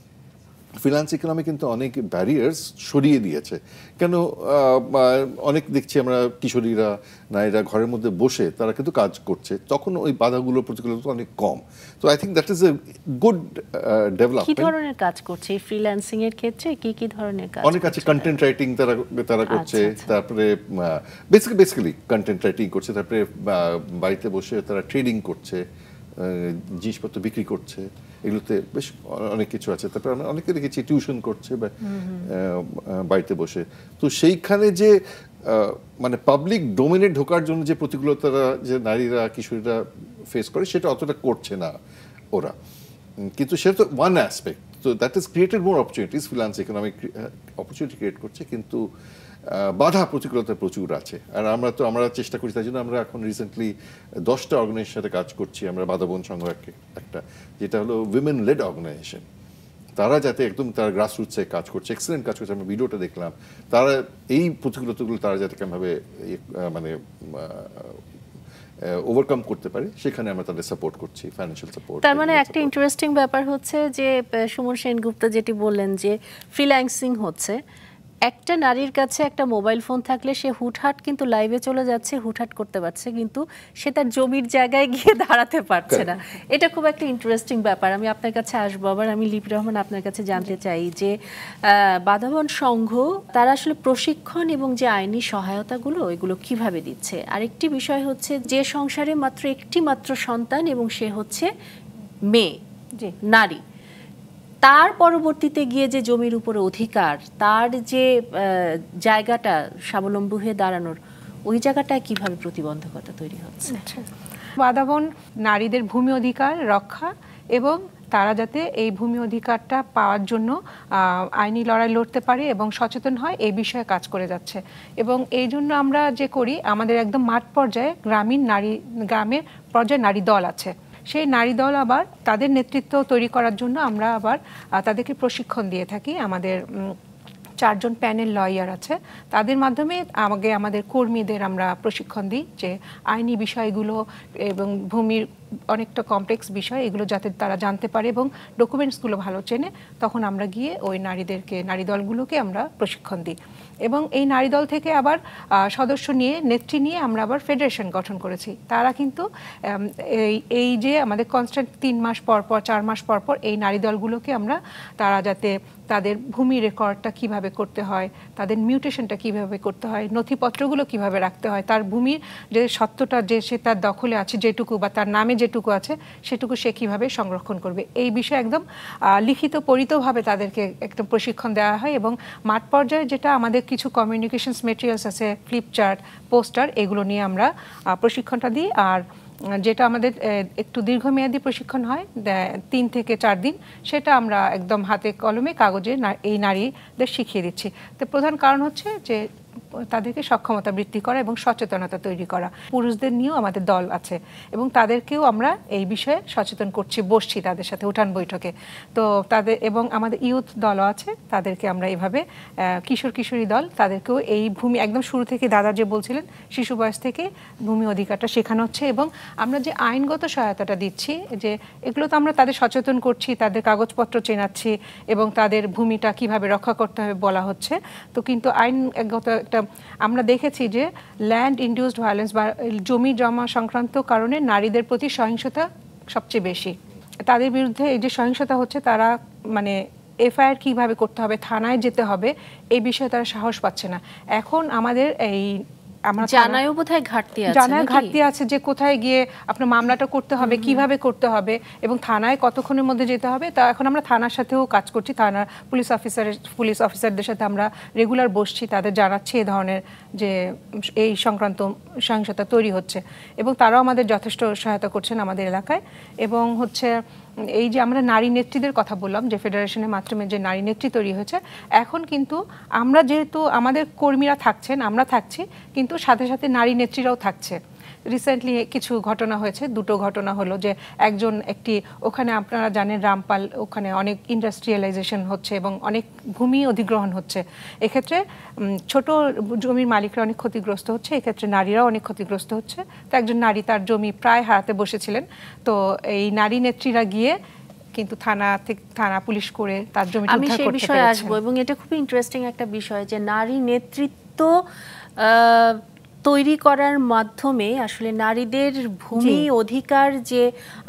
ফ্রিল্যান্স ইকোনমি কিন্তু অনেক ব্যারিয়ার্স সরিয়ে দিয়েছে। কেন, অনেক দেখছি আমরা কিশোরীরা, নারীরা ঘরের মধ্যে বসে তারা কিন্তু কাজ করছে, তখন ওই বাধাগুলো প্রতিকূলতা অনেক কম। তো I think that is a good development. কি ধরনের কাজ করছে এই ফ্রিল্যান্সিং এর ক্ষেত্রে? কি ধরনের কাজ? অনেক আছে, কন্টেন্ট রাইটিং তারা করছে, তারপরে বেসিক্যালি কন্টেন্ট রাইটিং করছে, তারপরে বাড়িতে বসে তারা ট্রেডিং করছে, জিনিসপত্র বিক্রি করছে, এগুলোতে বেশ অনেক কিছু আছে। তারপরে আমরা অনেকে দেখেছি টিউশন করছে বাড়িতে বসে। তো সেইখানে যে মানে পাবলিক ডোমেনে ঢোকার জন্য যে প্রতিকূলতারা যে নারীরা কিশোরীরা ফেস করে, সেটা অতটা করছে না ওরা, কিন্তু সেটা তো ওয়ান অ্যাসপেক্ট। তো that is created more opportunities, freelance economic opportunity create করছে, কিন্তু বাধা প্রতিকূলতা প্রচুর আছে। আর আমরা চেষ্টা করি, তাই জন্য আমরা এখন রিসেন্টলি 10টা অর্গানাইজেশনের সাথে কাজ করছি। আমরা বাধাবন সংঘ একটা, যেটা হলো উইমেন লেড অর্গানাইজেশন, তারা যাতে একদম তারা গ্রাসরুটসে কাজ করছে, এক্সেলেন্ট কাজ করছে। আমরা ভিডিওটা দেখলাম, তারা এই প্রতিকূলতাগুলো তারা যাতে কেমনভাবে মানে ওভারকাম করতে পারে, সেখানে আমরা তাদের সাপোর্ট করছি, ফাইন্যান্সিয়াল সাপোর্ট। তার মানে একটা ইন্টারেস্টিং ব্যাপার হচ্ছে যে সুমন সেনগুপ্ত যেটি বললেন যে ফ্রিল্যান্সিং হচ্ছে, একটা নারীর কাছে একটা মোবাইল ফোন থাকলে সে হুটহাট কিন্তু লাইভে চলে যাচ্ছে, হুটহাট করতে পারছে, কিন্তু সে তার জমির জায়গায় গিয়ে দাঁড়াতে পারছে না। এটা খুব একটা ইন্টারেস্টিং ব্যাপার। আমি আপনার কাছে আসবো আবার। আমি লিপি রহমান আপনার কাছে জানতে চাই যে বাধাবন সংঘ তারা আসলে প্রশিক্ষণ এবং যে আইনি সহায়তাগুলো এগুলো কিভাবে দিচ্ছে? আরেকটি বিষয় হচ্ছে যে সংসারে মাত্র একটি মাত্র সন্তান এবং সে হচ্ছে মেয়ে, যে নারী, তার পরবর্তীতে গিয়ে যে জমির উপরে অধিকার, তার যে জায়গাটা স্বাবলম্বী হয়ে দাঁড়ানোর, ওই জায়গাটায় কিভাবে প্রতিবন্ধকতা তৈরি হচ্ছে? বাধাবন নারীদের ভূমি অধিকার রক্ষা এবং তারা যাতে এই ভূমি অধিকারটা পাওয়ার জন্য আইনি লড়াই লড়তে পারে এবং সচেতন হয় এই বিষয়ে কাজ করে যাচ্ছে। এবং এই জন্য আমরা যে করি, আমাদের একদম মাঠ পর্যায়ে গ্রামের পর্যায়ে নারী দল আছে। সেই নারী দল আবার তাদের নেতৃত্ব তৈরি করার জন্য আমরা আবার তাদেরকে প্রশিক্ষণ দিয়ে থাকি। আমাদের 4 জন প্যানেল লয়ার আছে, তাদের মাধ্যমে আমাদের কর্মীদের আমরা প্রশিক্ষণ দিই যে আইনি বিষয়গুলো এবং ভূমির অনেকটা কমপ্লেক্স বিষয় এগুলো যাতে তারা জানতে পারে এবং ডকুমেন্টসগুলো ভালো চেনে, তখন আমরা গিয়ে ওই নারী দলগুলোকে আমরা প্রশিক্ষণ দিই। এবং এই নারী দল থেকে আবার সদস্য নিয়ে নেত্রী নিয়ে আমরা আবার ফেডারেশন গঠন করেছি। তারা কিন্তু এই যে আমাদের কনস্ট্যান্ট 3 মাস পর পর 4 মাস পর পর এই নারী দলগুলোকে আমরা তারা যাতে তাদের ভূমি রেকর্ডটা কিভাবে করতে হয়, তাদের মিউটেশনটা কিভাবে করতে হয়, নথিপত্রগুলো কিভাবে রাখতে হয়, তার ভূমির যে সত্যটা যে সে তার দখলে আছে যেটুকু বা তার নামে যেটুকু আছে সেটুকু সে কিভাবে সংরক্ষণ করবে, এই বিষয়ে একদম লিখিত পরিতভাবে তাদেরকে একদম প্রশিক্ষণ দেওয়া হয়। এবং মাঠ পর্যায়ে যেটা আমাদের কিছু কমিউনিকেশনস মেটেরিয়ালস আছে, ফ্লিপচার্ট, পোস্টার, এগুলো নিয়ে আমরা প্রশিক্ষণটা দিই। আর যেটা আমাদের একটু দীর্ঘমেয়াদী প্রশিক্ষণ হয় 3 থেকে 4 দিন, সেটা আমরা একদম হাতে কলমে কাগজে এই নারীদের শিখিয়ে দিচ্ছি। তো প্রধান কারণ হচ্ছে যে তাদেরকে সক্ষমতা বৃদ্ধি করা এবং সচেতনতা তৈরি করা। পুরুষদের নিয়েও আমাদের দল আছে এবং তাদেরকেও আমরা এই বিষয়ে সচেতন করছি, বসছি তাদের সাথে উঠান বৈঠকে। তো তাদের এবং আমাদের ইউথ দলও আছে, তাদেরকে আমরা এইভাবে কিশোরী দল, তাদেরকেও এই ভূমি একদম শুরু থেকে দাদা যে বলছিলেন শিশু বয়স থেকে ভূমি অধিকারটা শেখানো হচ্ছে। এবং আমরা যে আইনগত সহায়তাটা দিচ্ছি, যে এগুলো তো আমরা তাদের সচেতন করছি, তাদের কাগজপত্র চেনাচ্ছি এবং তাদের ভূমিটা কিভাবে রক্ষা করতে হবে বলা হচ্ছে। তো কিন্তু আইনগত একটা আমরা দেখেছি যে ল্যান্ড ইনডিউসড ভায়োলেন্স বা জমি জমা সংক্রান্ত কারণে নারীদের প্রতি সহিংসতা সবচেয়ে বেশি। তাদের বিরুদ্ধে এই যে সহিংসতা হচ্ছে, তারা মানে এফআইআর কিভাবে করতে হবে, থানায় যেতে হবে, এই বিষয়ে তারা সাহস পাচ্ছে না। এখন আমাদের এই জানায়ও বোধহয় ঘাটতি আছে যে কোথায় গিয়ে আপনার মামলাটা করতে হবে, কিভাবে করতে হবে এবং থানায় কতক্ষণের মধ্যে যেতে হবে। তা এখন আমরা থানার সাথেও কাজ করছি, থানার পুলিশ অফিসারদের সাথে আমরা রেগুলার বসছি, তাদের জানাচ্ছি এই ধরনের যে এই সংক্রান্ত সহিংসতা তৈরি হচ্ছে এবং তারাও আমাদের যথেষ্ট সহায়তা করছেন আমাদের এলাকায়। এবং হচ্ছে এই যে আমরা নারী নেত্রীদের কথা বললাম, যে ফেডারেশনের মাধ্যমে যে নারী নেত্রী তৈরি হয়েছে, এখন কিন্তু আমরা যেহেতু আমাদের কর্মীরা থাকছেন, আমরা থাকছি, কিন্তু সাথে সাথে নারী নেত্রীরাও থাকছে। রিসেন্টলি কিছু ঘটনা হয়েছে, 2টো ঘটনা হলো যে ওখানে আপনারা জানেন রামপাল, ওখানে অনেক ইন্ডাস্ট্রিয়ালাইজেশন হচ্ছে এবং অনেক ভূমি অধিগ্রহণ হচ্ছে। এক্ষেত্রে ছোট জমির মালিকরা অনেক ক্ষতিগ্রস্ত হচ্ছে, এক্ষেত্রে নারীরাও অনেক ক্ষতিগ্রস্ত হচ্ছে। তো একজন নারী তার জমি প্রায় হারাতে বসেছিলেন, তো এই নারী নেত্রীরা গিয়ে কিন্তু থানা পুলিশ করে তার জমি উদ্ধার করতে পেরেছেন। আমি সেই বিষয়ে আসবো এবং এটা খুব ইন্টারেস্টিং একটা বিষয় যে নারী নেতৃত্ব তৈরি করার মাধ্যমে আসলে নারীদের ভূমি অধিকার যে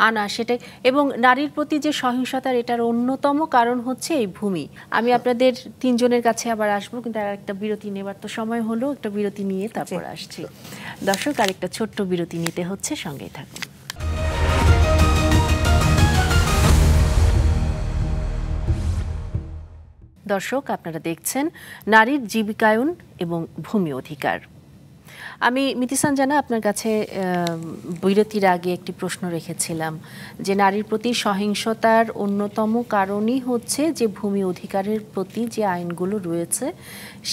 আনা সেটা এবং নারীর প্রতি যে সহিংসতার এটার অন্যতম কারণ হচ্ছে এই ভূমি। আমি আপনাদের 3 জনের কাছে আবার আসবো, কিন্তু আর একটা বিরতি নেবার তো সময় হলো, একটা বিরতি নিয়ে তারপর আসছি। দর্শক, আরেকটা ছোট্ট বিরতি নিতে হচ্ছে, সঙ্গেই থাকুন। দর্শক, আপনারা দেখছেন নারীর জীবিকায়ন এবং ভূমি অধিকার। আমি মিতিসান জানা আপনার কাছে বিরতির আগে একটি প্রশ্ন রেখেছিলাম যে নারীর প্রতি সহিংসতার অন্যতম কারণই হচ্ছে যে ভূমি অধিকারের প্রতি যে আইনগুলো রয়েছে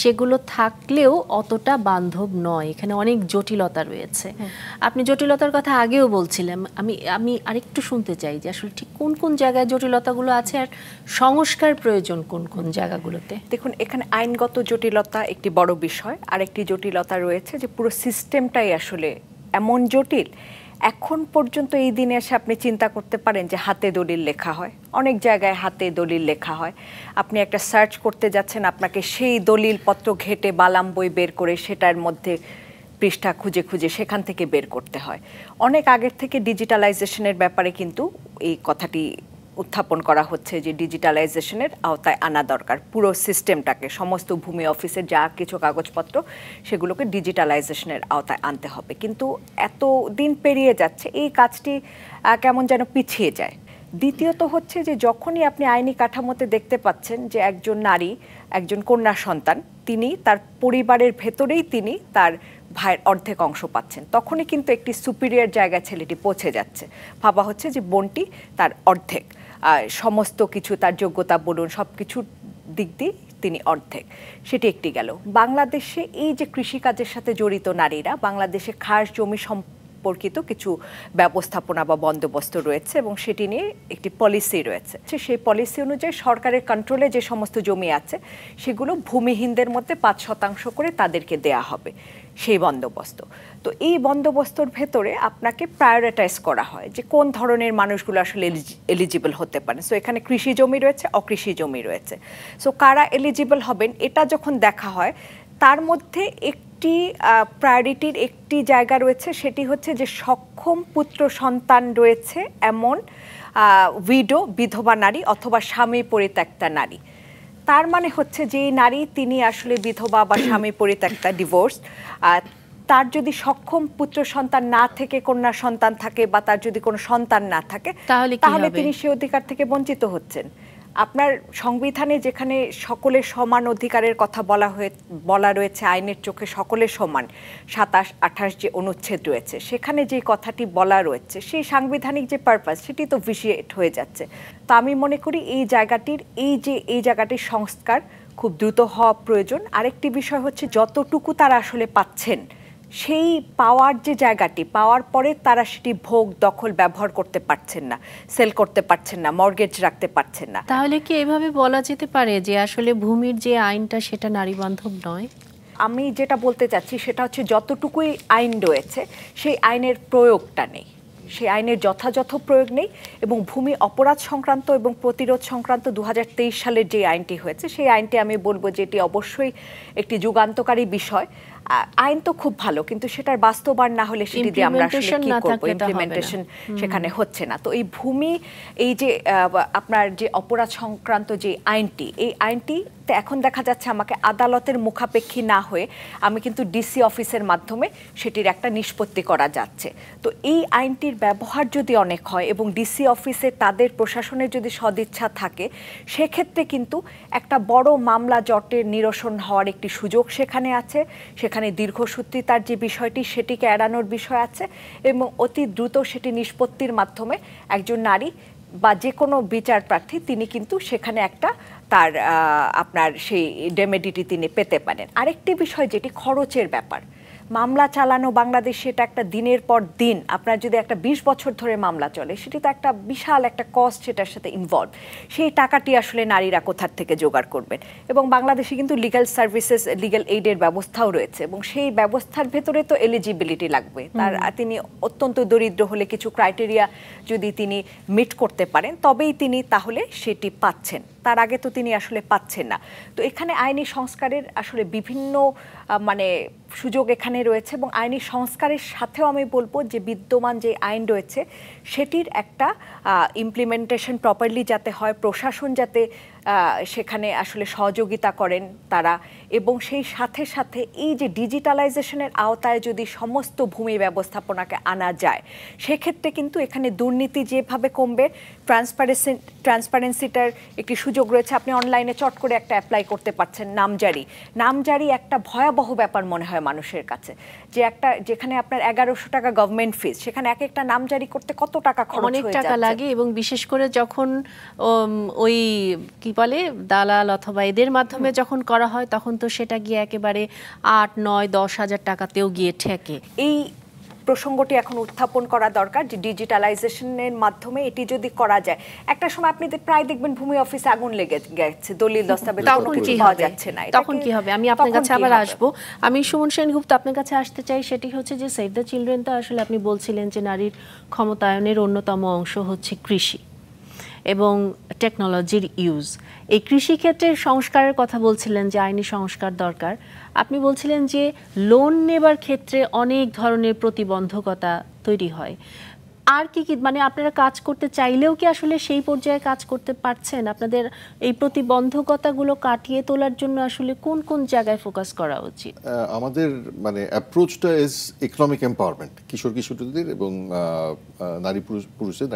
সেগুলো থাকলেও অতটা বান্ধব নয়, এখানে অনেক জটিলতা রয়েছে। আপনি জটিলতার কথা আগেও বলছিলেন, আমি আরেকটু শুনতে চাই যে আসলে ঠিক কোন কোন জায়গায় জটিলতাগুলো আছে আর সংস্কার প্রয়োজন কোন কোন জায়গাগুলোতে। দেখুন, এখানে আইনগত জটিলতা একটি বড় বিষয়, আর একটি জটিলতা রয়েছে যে পুরো সিস্টেমটাই আসলে এমন জটিল। এখন পর্যন্ত এই দিনে এসে আপনি চিন্তা করতে পারেন যে হাতে দলিল লেখা হয়, অনেক জায়গায় হাতে দলিল লেখা হয়। আপনি একটা সার্চ করতে যাচ্ছেন, আপনাকে সেই দলিলপত্র ঘেটে বালাম বই বের করে সেটার মধ্যে পৃষ্ঠা খুঁজে খুঁজে সেখান থেকে বের করতে হয়। অনেক আগের থেকে ডিজিটালাইজেশনের ব্যাপারে কিন্তু এই কথাটি উত্থাপন করা হচ্ছে যে ডিজিটালাইজেশনের আওতায় আনা দরকার পুরো সিস্টেমটাকে, সমস্ত ভূমি অফিসের যা কিছু কাগজপত্র সেগুলোকে ডিজিটালাইজেশনের আওতায় আনতে হবে। কিন্তু এত দিন পেরিয়ে যাচ্ছে, এই কাজটি কেমন যেন পিছিয়ে যায়। দ্বিতীয়ত হচ্ছে যে যখনই আপনি আইনি কাঠামোতে দেখতে পাচ্ছেন যে একজন নারী, একজন কন্যা সন্তান, তিনি তার পরিবারের ভেতরেই তিনি তার ভাইয়ের অর্ধেক অংশ পাচ্ছেন, তখনই কিন্তু একটি সুপিরিয়র জায়গায় ছেলেটি পৌঁছে যাচ্ছে। ভাবা হচ্ছে যে বোনটি তার অর্ধেক, সমস্ত কিছু তার যোগ্যতা বলুন সব কিছুর দিক দিয়ে তিনি অর্ধেক, সেটি একটি গেল। বাংলাদেশে এই যে কৃষিকাজের সাথে জড়িত নারীরা, বাংলাদেশে খাস জমি সম্পর্কিত কিছু ব্যবস্থাপনা বা বন্দোবস্ত রয়েছে এবং সেটি নিয়ে একটি পলিসি রয়েছে। সেই পলিসি অনুযায়ী সরকারের কন্ট্রোলে যে সমস্ত জমি আছে সেগুলো ভূমিহীনদের মধ্যে 5% করে তাদেরকে দেয়া হবে সেই বন্দোবস্ত। তো এই বন্দোবস্তর ভেতরে আপনাকে প্রায়োরিটাইজ করা হয় যে কোন ধরনের মানুষগুলো আসলে এলিজিবল হতে পারে। সো এখানে কৃষি জমি রয়েছে, অকৃষি জমি রয়েছে। সো কারা এলিজিবল হবেন এটা যখন দেখা হয়, তার মধ্যে একটি প্রায়োরিটির একটি জায়গা রয়েছে, সেটি হচ্ছে যে সক্ষম পুত্র সন্তান রয়েছে এমন উইডো, বিধবা নারী অথবা স্বামী পরিত্যক্তা নারী। তার মানে হচ্ছে যে নারী তিনি আসলে বিধবা বা স্বামী পরিত্যক্তা, ডিভোর্স, তার যদি সক্ষম পুত্র সন্তান না থেকে কন্যা সন্তান থাকে বা তার যদি কোনো সন্তান না থাকে তাহলে তিনি সে অধিকার থেকে বঞ্চিত হচ্ছেন। আপনার সংবিধানে যেখানে সকলের সমান অধিকারের কথা বলা রয়েছে, আইনের চোখে সকলের সমান 27, 28 যে অনুচ্ছেদ রয়েছে, সেখানে যে কথাটি বলা রয়েছে সেই সাংবিধানিক যে পারপাস সেটি তো ভিশিয়েট হয়ে যাচ্ছে। তো আমি মনে করি এই জায়গাটির সংস্কার খুব দ্রুত হওয়া প্রয়োজন। আরেকটি বিষয় হচ্ছে যতটুকু তারা আসলে পাচ্ছেন সেই পাওয়ার যে জায়গাটি, পাওয়ার পরে তারা সেটি ভোগ দখল ব্যবহার করতে পারছেন না, সেল করতে পারছেন না, মর্গেজ রাখতে পারছেন না। তাহলে কি এভাবে বলা যেতে পারে যে আসলে ভূমির যে আইনটা সেটা নারী বান্ধব নয়? আমি যেটা বলতে চাচ্ছি সেটা হচ্ছে যতটুকুই আইন রয়েছে সেই আইনের প্রয়োগটা নেই, সেই আইনের যথাযথ প্রয়োগ নেই। এবং ভূমি অপরাধ সংক্রান্ত এবং প্রতিরোধ সংক্রান্ত 2023 সালের যে আইনটি হয়েছে সেই আইনটি আমি বলবো যে এটি অবশ্যই একটি যুগান্তকারী বিষয়। আইন তো খুব ভালো, কিন্তু সেটার বাস্তবায়ন না হলে সেটি দিয়ে আমরা আসলে কি করব? ইমপ্লিমেন্টেশন সেখানে হচ্ছে না। তো এই ভূমি, এই যে আপনার যে অপরাধ সংক্রান্ত যে আইনটি, এই আইনটি এখন দেখা যাচ্ছে আমাকে আদালতের মুখাপেক্ষী না হয়ে আমি কিন্তু ডিসি অফিসের মাধ্যমে সেটির একটা নিষ্পত্তি করা যাচ্ছে। তো এই আইনটির ব্যবহার যদি অনেক হয় এবং ডিসি অফিসে তাদের প্রশাসনের যদি সদিচ্ছা থাকে, সেক্ষেত্রে কিন্তু একটা বড় মামলা জটের নিরসন হওয়ার একটি সুযোগ সেখানে আছে। সেখানে দীর্ঘসূত্রিতার যে বিষয়টি সেটিকে এড়ানোর বিষয় আছে এবং অতি দ্রুত সেটি নিষ্পত্তির মাধ্যমে একজন নারী বা যে কোনো বিচার প্রার্থী তিনি কিন্তু সেখানে একটা তার আপনার সেই ডেমেডিটি তিনি পেতে পারেন। আরেকটি বিষয় যেটি খরচের ব্যাপার, মামলা চালানো বাংলাদেশে এটা একটা দিনের পর দিন, আপনার যদি একটা 20 বছর ধরে মামলা চলে সেটি তো একটা বিশাল একটা কস্ট সেটার সাথে ইনভলভ। সেই টাকাটি আসলে নারীরা কোথার থেকে জোগাড় করবেন? এবং বাংলাদেশে কিন্তু লিগ্যাল সার্ভিসেস, লিগ্যাল এইডের ব্যবস্থাও রয়েছে এবং সেই ব্যবস্থার ভেতরে তো এলিজিবিলিটি লাগবে। তিনি অত্যন্ত দরিদ্র হলে কিছু ক্রাইটেরিয়া যদি তিনি মিট করতে পারেন তবেই তিনি তাহলে সেটি পাচ্ছেন, তার আগে তো তিনি আসলে পাচ্ছেন না। তো এখানে আইনি সংস্কারের আসলে বিভিন্ন মানে সুযোগ এখানে রয়েছে এবং আইনি সংস্কারের সাথেও আমি বলবো যে বিদ্যমান যে আইন রয়েছে সেটির একটা ইমপ্লিমেন্টেশন প্রপারলি যাতে হয়, প্রশাসন যাতে সেখানে আসলে সহযোগিতা করেন তারা, এবং সেই সাথে সাথে এই যে ডিজিটালাইজেশনের আওতায় যদি সমস্ত ভূমি ব্যবস্থাপনাকে আনা যায় সেক্ষেত্রে কিন্তু এখানে দুর্নীতি যেভাবে কমবে, ট্রান্সপারেন্সিটার একটি সুযোগ রয়েছে। আপনি অনলাইনে চট করে একটা অ্যাপ্লাই করতে পারছেন, নামজারি একটা ভয়াবহ ব্যাপার মনে হয় মানুষের কাছে, যে একটা যেখানে আপনার 1100 টাকা গভর্নমেন্ট ফিস, সেখানে এক একটা নামজারি করতে কত টাকা খরচ হয়ে যাচ্ছে, অনেক টাকা লাগে। এবং বিশেষ করে যখন ওই কি বলে দালাল অথবা এদের মাধ্যমে যখন করা হয় তখন তো সেটা গিয়ে একেবারে 8, 9, 10 হাজার টাকাতেও গিয়ে ঠেকে। এই প্রসঙ্গটি এখন উত্থাপন করা দরকার যে ডিজিটালাইজেশনের মাধ্যমে এটি যদি করা যায়। একটা সময় আপনি প্রায় দেখবেন ভূমি অফিসে আগুন লেগে গেছে, দলিল দস্তাবেজ পাওয়া যাচ্ছে না, তখন কি হবে? আমি আপনার কাছে আবার আসবো। আমি সুমন সেনগুপ্ত আপনার কাছে আসতে চাই। সেটি হচ্ছে যে সেভ দ্য চিলড্রেন তো আসলে আপনি বলছিলেন যে নারীর ক্ষমতায়নের অন্যতম অংশ হচ্ছে কৃষি এবং টেকনোলজির ইউজ। এই কৃষিক্ষেত্রের সংস্কারের কথা বলছিলেন যে আইনি সংস্কার দরকার। আপনি বলছিলেন যে লোন নেবার ক্ষেত্রে অনেক ধরনের প্রতিবন্ধকতা তৈরি হয়। আর কি কি মানে আপনারা কাজ করতে চাইলেও কি আসলে সেই পর্যায়ে কাজ করতে পারছেন? আপনাদের এই প্রতিবন্ধকতাগুলো কাটিয়ে তোলার জন্য আসলে কোন কোন জায়গায় ফোকাস করা উচিত? আমাদের মানে অ্যাপ্রোচটা ইজ ইকোনমিক এম্পাওয়ারমেন্ট, কিশোর কিশোরীদের এবং নারী পুরুষদের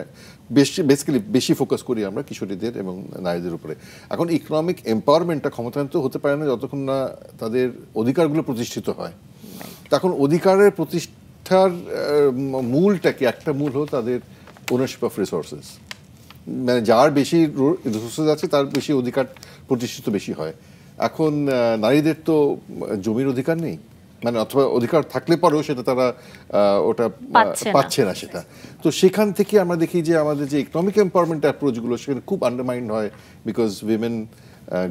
বেসিক্যালি বেশি ফোকাস করি আমরা কিশোরীদের এবং নারীদের উপরে। এখন ইকোনমিক এম্পাওয়ারমেন্টটা ক্ষমতায়ন তো হতে পারে না যতক্ষণ না তাদের অধিকারগুলো প্রতিষ্ঠিত হয়। তখন অধিকারের প্রতিষ্ঠার মূলটা কি, একটা মূল হলো তাদের ওনারশিপ অফ রিসোর্সেস, মানে যার বেশি রিসোর্সেস আছে তার বেশি অধিকার প্রতিষ্ঠিত বেশি হয়। এখন নারীদের তো জমির অধিকার নেই, মানে অথবা অধিকার থাকলে পরেও সেটা তারা ওটা পাচ্ছে না সেটা। তো সেখান থেকে আমরা দেখি যে আমাদের যে ইকোনমিক এম্পাওয়ারমেন্ট অ্যাপ্রোচগুলো সেখানে খুব আন্ডারমাইন্ড হয়, because women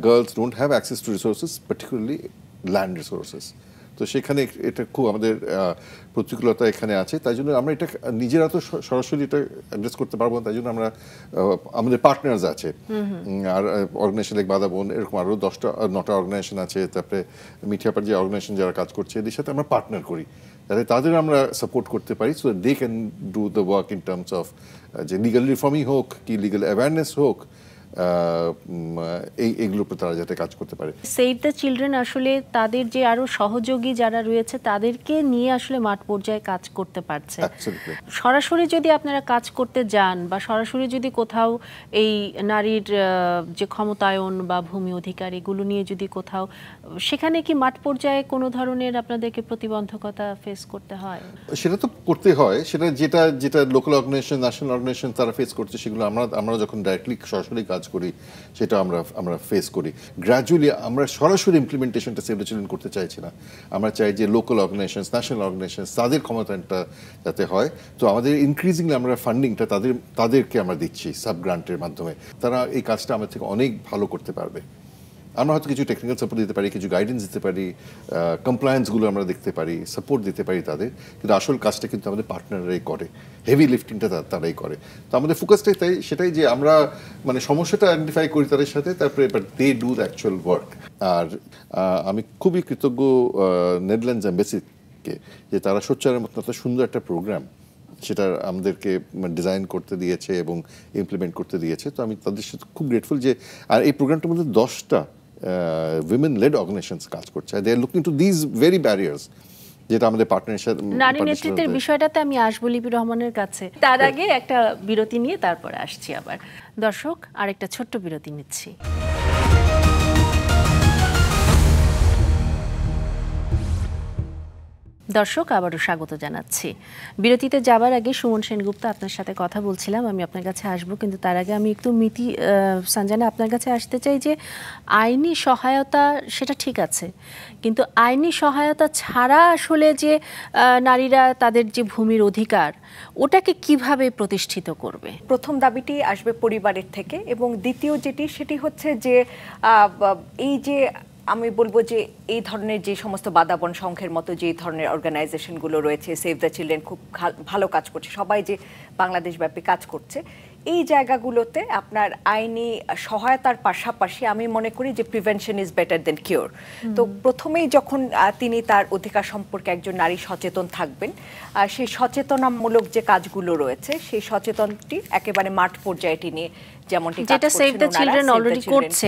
girls don't have access to resources, particularly land resources. তো সেখানে এটা খুব আমাদের প্রতিকূলতা এখানে আছে। তাই জন্য আমরা এটা নিজেরা তো সরাসরি এটা অ্যাড্রেস করতে পারবো না, তাই জন্য আমরা আমাদের পার্টনার্স আছে, আর অর্গানাইজেশন লাইক বাদাবন, এরকম আরও 10টা-9টা অর্গানাইজেশন আছে, তারপরে মিঠিয়াপার যে অর্গানাইজেশন যারা কাজ করছে এদের সাথে আমরা পার্টনার করি, যাতে তাদের আমরা সাপোর্ট করতে পারি, so they can do the work in terms of যে লিগাল রিফর্মই হোক কি লিগাল অ্যাওয়ারনেস হোক, এইগুলোর উপর তারা যাতে কাজ করতে পারে। সেভ দ্য চিলড্রেন আসলে তাদের যে আরো সহযোগী যারা রয়েছে তাদেরকে নিয়ে আসলে মাঠ পর্যায়ে কাজ করতে পারছে। সরাসরি যদি আপনারা কাজ করতে যান বা সরাসরি যদি কোথাও এই নারীর যে ক্ষমতায়ন বা ভূমি অধিকার এগুলো নিয়ে যদি কোথাও, সেখানে কি মাঠ পর্যায়ে কোনো ধরনের আপনাদেরকে প্রতিবন্ধকতা ফেস করতে হয়? সেটা তো করতে হয়, সেটা যেটা লোকাল অর্গানাইজেশন, ন্যাশনাল অর্গানাইজেশন তারা ফেস করছে, সেগুলো আমরা যখন ডাইরেক্টলি সরাসরি কাজ করি সেটা আমরা ফেস করি। গ্র্যাজুয়ালি আমরা সরাসরি ইমপ্লিমেন্টেশনটা সেভ দ্য চিলড্রেন করতে চাইছি না, আমরা চাই যে লোকাল অর্গানাইজেশন, ন্যাশনাল অর্গানাইজেশন তাদের ক্ষমতায়নটা যাতে হয়। তো আমাদের ইনক্রিজিংলি আমরা ফান্ডিংটা তাদেরকে আমরা দিচ্ছি সাব গ্রান্টের মাধ্যমে, তারা এই কাজটা আমাদের থেকে অনেক ভালো করতে পারবে। আমরা হয়তো কিছু টেকনিক্যাল সাপোর্ট দিতে পারি, কিছু গাইডেন্স দিতে পারি, কমপ্লায়েন্সগুলো আমরা দেখতে পারি, সাপোর্ট দিতে পারি তাদের, কিন্তু আসল কাজটা কিন্তু আমাদের পার্টনাররাই করে, হেভি লিফটিংটা তারাই করে। তো আমাদের ফোকাসটাই সেটাই যে আমরা মানে সমস্যাটা আইডেন্টিফাই করি তাদের সাথে, তারপরে এবার they do the actual work. আর আমি খুবই কৃতজ্ঞ নেদারল্যান্ডস এম্বাসিকে, যে তারা সোচ্চারের মতো এত সুন্দর একটা প্রোগ্রাম সেটা আমাদেরকে ডিজাইন করতে দিয়েছে এবং ইমপ্লিমেন্ট করতে দিয়েছে। তো আমি তাদের সাথে খুব গ্রেটফুল যে, আর এই প্রোগ্রামটার মধ্যে 10টা women led organizations কাজ করছে, they are looking to these very barriers, যেটা আমাদের পার্টনারের সাথে। নারী নেতৃত্বের বিষয়টাতে আমি আসবো লিপি রহমানের কাছে, তার আগে একটা বিরতি নিয়ে তারপরে আসছি আবার। দর্শক, আরেকটা ছোট্ট বিরতি নিচ্ছি। দর্শক, আবারও স্বাগত জানাচ্ছি। বিরতিতে যাবার আগে সুমন সেনগুপ্ত আপনার সাথে কথা বলছিলাম, আমি আপনার কাছে আসবো, কিন্তু তার আগে আমি একটু সানজানা আপনার কাছে আসতে চাই যে আইনি সহায়তা সেটা ঠিক আছে, কিন্তু আইনি সহায়তা ছাড়া আসলে যে নারীরা তাদের যে ভূমির অধিকার ওটাকে কিভাবে প্রতিষ্ঠিত করবে? প্রথম দাবিটি আসবে পরিবারের থেকে, এবং দ্বিতীয় সেটি হচ্ছে যে এই যে আমি বলবো যে এই ধরনের যে সমস্ত বাদাবন সংঘের মতো যে ধরনের অর্গানাইজেশনগুলো রয়েছে, সেভ দ্য চিলড্রেন খুব ভালো কাজ করছে, সবাই যে বাংলাদেশব্যাপী কাজ করছে, এই জায়গাগুলোতে আপনার আইনি সহায়তার পাশাপাশি আমি মনে করি যে prevention is better then cure. তো প্রথমেই যখন তিনি তার অধিকার সম্পর্কে একজন নারী সচেতন থাকবেন, সেই সচেতনামূলক যে কাজগুলো রয়েছে সেই সচেতনটি একেবারে মাঠ পর্যায়ে নিয়ে, যেমনটি সেভ দ্য চিলড্রেন অলরেডি করছে,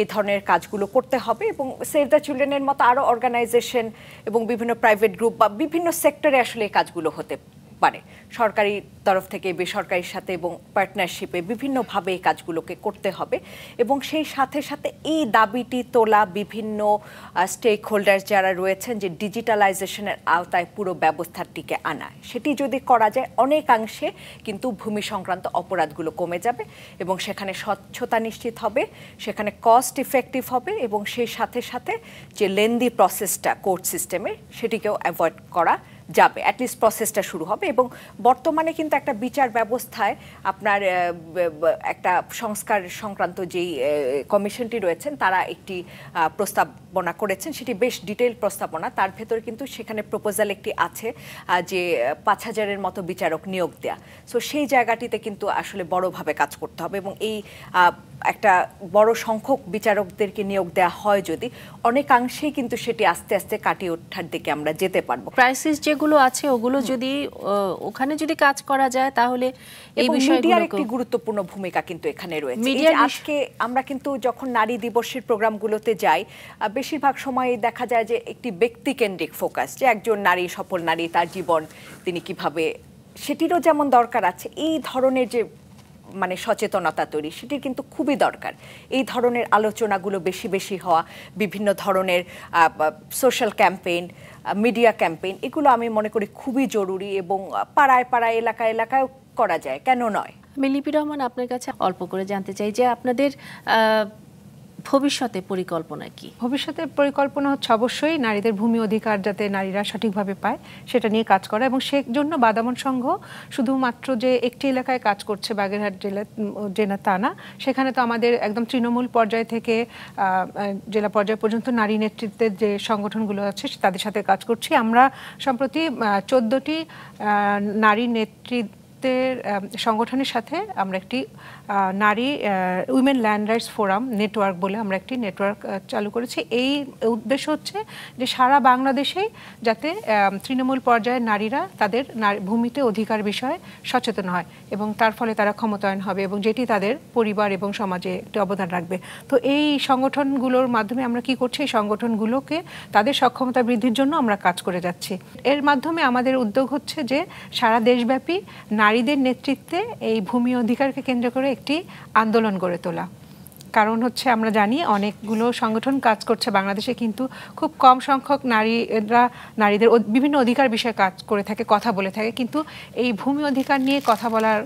এই ধরনের কাজগুলো করতে হবে। এবং সেভ দ্য চিলড্রেনের মতো আরো অর্গানাইজেশন এবং বিভিন্ন প্রাইভেট গ্রুপ বা বিভিন্ন সেক্টরে আসলে এই কাজগুলো হতে পারে, সরকারি তরফ থেকে বেসরকারির সাথে এবং পার্টনারশিপে বিভিন্নভাবে এই কাজগুলোকে করতে হবে। এবং সেই সাথে সাথে এই দাবিটি তোলা বিভিন্ন স্টেক হোল্ডার যারা রয়েছেন, যে ডিজিটালাইজেশনের আওতায় পুরো ব্যবস্থাটিকে আনা, সেটি যদি করা যায় অনেকাংশে কিন্তু ভূমি সংক্রান্ত অপরাধগুলো কমে যাবে এবং সেখানে স্বচ্ছতা নিশ্চিত হবে, সেখানে কস্ট ইফেক্টিভ হবে, এবং সেই সাথে সাথে যে লেন্দি প্রসেসটা কোর্ট সিস্টেমের সেটিকেও অ্যাভয়েড করা যাবে, অ্যাটলিস্ট প্রসেসটা শুরু হবে। এবং বর্তমানে কিন্তু একটা বিচার ব্যবস্থায় আপনার একটা সংস্কার সংক্রান্ত যেই কমিশনটি রয়েছেন তারা একটি প্রস্তাবনা করেছেন, সেটি বেশ ডিটেইল প্রস্তাবনা, তার ভেতরে কিন্তু সেখানে প্রপোজাল একটি আছে যে 5000-এর মতো বিচারক নিয়োগ দেয়া। সো সেই জায়গাটিতে কিন্তু আসলে বড়ভাবে কাজ করতে হবে, এবং এই একটা বড় সংখ্যক বিচারকদেরকে নিয়োগ দেওয়া হয় যদি, অনেকাংশেই কিন্তু সেটি আস্তে আস্তে কাটিয়ে ওঠার দিকে আমরা যেতে পারবো। ক্রাইসিস যেগুলো আছে ওগুলো যদি ওখানে যদি কাজ করা যায় তাহলে এই বিষয়গুলো, মিডিয়ার একটি গুরুত্বপূর্ণ ভূমিকা কিন্তু এখানে রয়েছে। আজকে আমরা কিন্তু যখন নারী দিবসের প্রোগ্রামগুলোতে যাই, বেশিরভাগ সময় দেখা যায় যে একটি ব্যক্তিকেন্দ্রিক ফোকাস, যে একজন নারী, সফল নারী, তার জীবন তিনি কিভাবে, সেটিরও যেমন দরকার আছে, এই ধরনের যে মানে সচেতনতা তৈরি সেটি কিন্তু খুবই দরকার। এই ধরনের আলোচনাগুলো বেশি বেশি হওয়া, বিভিন্ন ধরনের সোশ্যাল ক্যাম্পেইন, মিডিয়া ক্যাম্পেইন, এগুলো আমি মনে করি খুবই জরুরি এবং পাড়ায় পাড়ায় এলাকায় এলাকায় করা যায়, কেন নয়? আমি লিপি রহমান আপনার কাছে অল্প করে জানতে চাই যে আপনাদের ভবিষ্যতে পরিকল্পনা কি? ভবিষ্যতের পরিকল্পনা হচ্ছে অবশ্যই নারীদের ভূমি অধিকার যাতে নারীরা সঠিকভাবে পায় সেটা নিয়ে কাজ করা, এবং সেজন্য বাদামন সংঘ শুধুমাত্র যে একটি এলাকায় কাজ করছে বাগেরহাট জেলা তা না, সেখানে তো আমাদের একদম তৃণমূল পর্যায় থেকে জেলা পর্যায় পর্যন্ত নারী নেতৃত্বের যে সংগঠনগুলো আছে তাদের সাথে কাজ করছি। আমরা সম্প্রতি 14টি নারী সংগঠনের সাথে আমরা একটি নারী women land rights forum network বলে আমরা একটি নেটওয়ার্ক চালু করেছি। এই উদ্দেশ্য হচ্ছে যে সারা বাংলাদেশেই যাতে তৃণমূল পর্যায়ে নারীরা তাদের ভূমিতে অধিকার বিষয়ে সচেতন হয় এবং তার ফলে তারা ক্ষমতায়ন হবে এবং যেটি তাদের পরিবার এবং সমাজে একটি অবদান রাখবে। তো এই সংগঠনগুলোর মাধ্যমে আমরা কি করছি, এই সংগঠনগুলোকে তাদের সক্ষমতা বৃদ্ধির জন্য আমরা কাজ করে যাচ্ছি। এর মাধ্যমে আমাদের উদ্যোগ হচ্ছে যে সারা দেশব্যাপী নারীদের নেতৃত্বে এই ভূমি অধিকারকে কেন্দ্র করে একটি আন্দোলন গড়ে তোলা। কারণ হচ্ছে আমরা জানি অনেকগুলো সংগঠন কাজ করছে বাংলাদেশে, কিন্তু খুব কম সংখ্যক নারীদের বিভিন্ন অধিকার বিষয়ে কাজ করে থাকে, কথা বলে থাকে, কিন্তু এই ভূমি অধিকার নিয়ে কথা বলার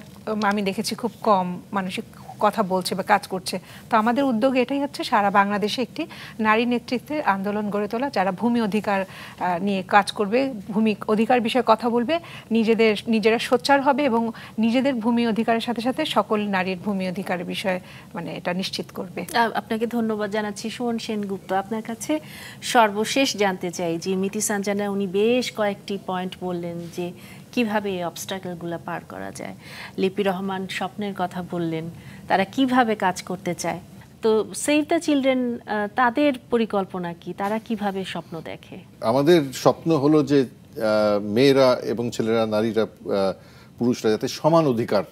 আমি দেখেছি খুব কম মানসিক কথা বলছে বা কাজ করছে। তো আমাদের উদ্যোগ এটাই হচ্ছে সারা বাংলাদেশে একটি নারী নেতৃত্বের আন্দোলন গড়ে তোলা, যারা ভূমি অধিকার নিয়ে কাজ করবে, ভূমি অধিকার বিষয়ে কথা বলবে, নিজেরা সোচ্চার হবে এবং নিজেদের ভূমি অধিকারের সাথে সাথে সকল নারীর ভূমি অধিকারের বিষয়ে মানে এটা নিশ্চিত করবে। আপনাকে ধন্যবাদ জানাচ্ছি। সুমন সেনগুপ্ত, আপনার কাছে সর্বশেষ জানতে চাই যে মিতি সানজানা উনি বেশ কয়েকটি পয়েন্ট বললেন যে কিভাবে এই অবস্ট্যাকলগুলো পার করা যায়। লিপি রহমান স্বপ্নের কথা বললেন, তারা কিভাবে কাজ করতে চায়। তো সেভ দ্য চিলড্রেন তাদের পরিকল্পনা কি, তারা কিভাবে স্বপ্ন দেখে? আমাদের স্বপ্ন হলো যে মেয়েরা এবং ছেলেরা, নারীরা, পুরুষরা যাতে সমান অধিকার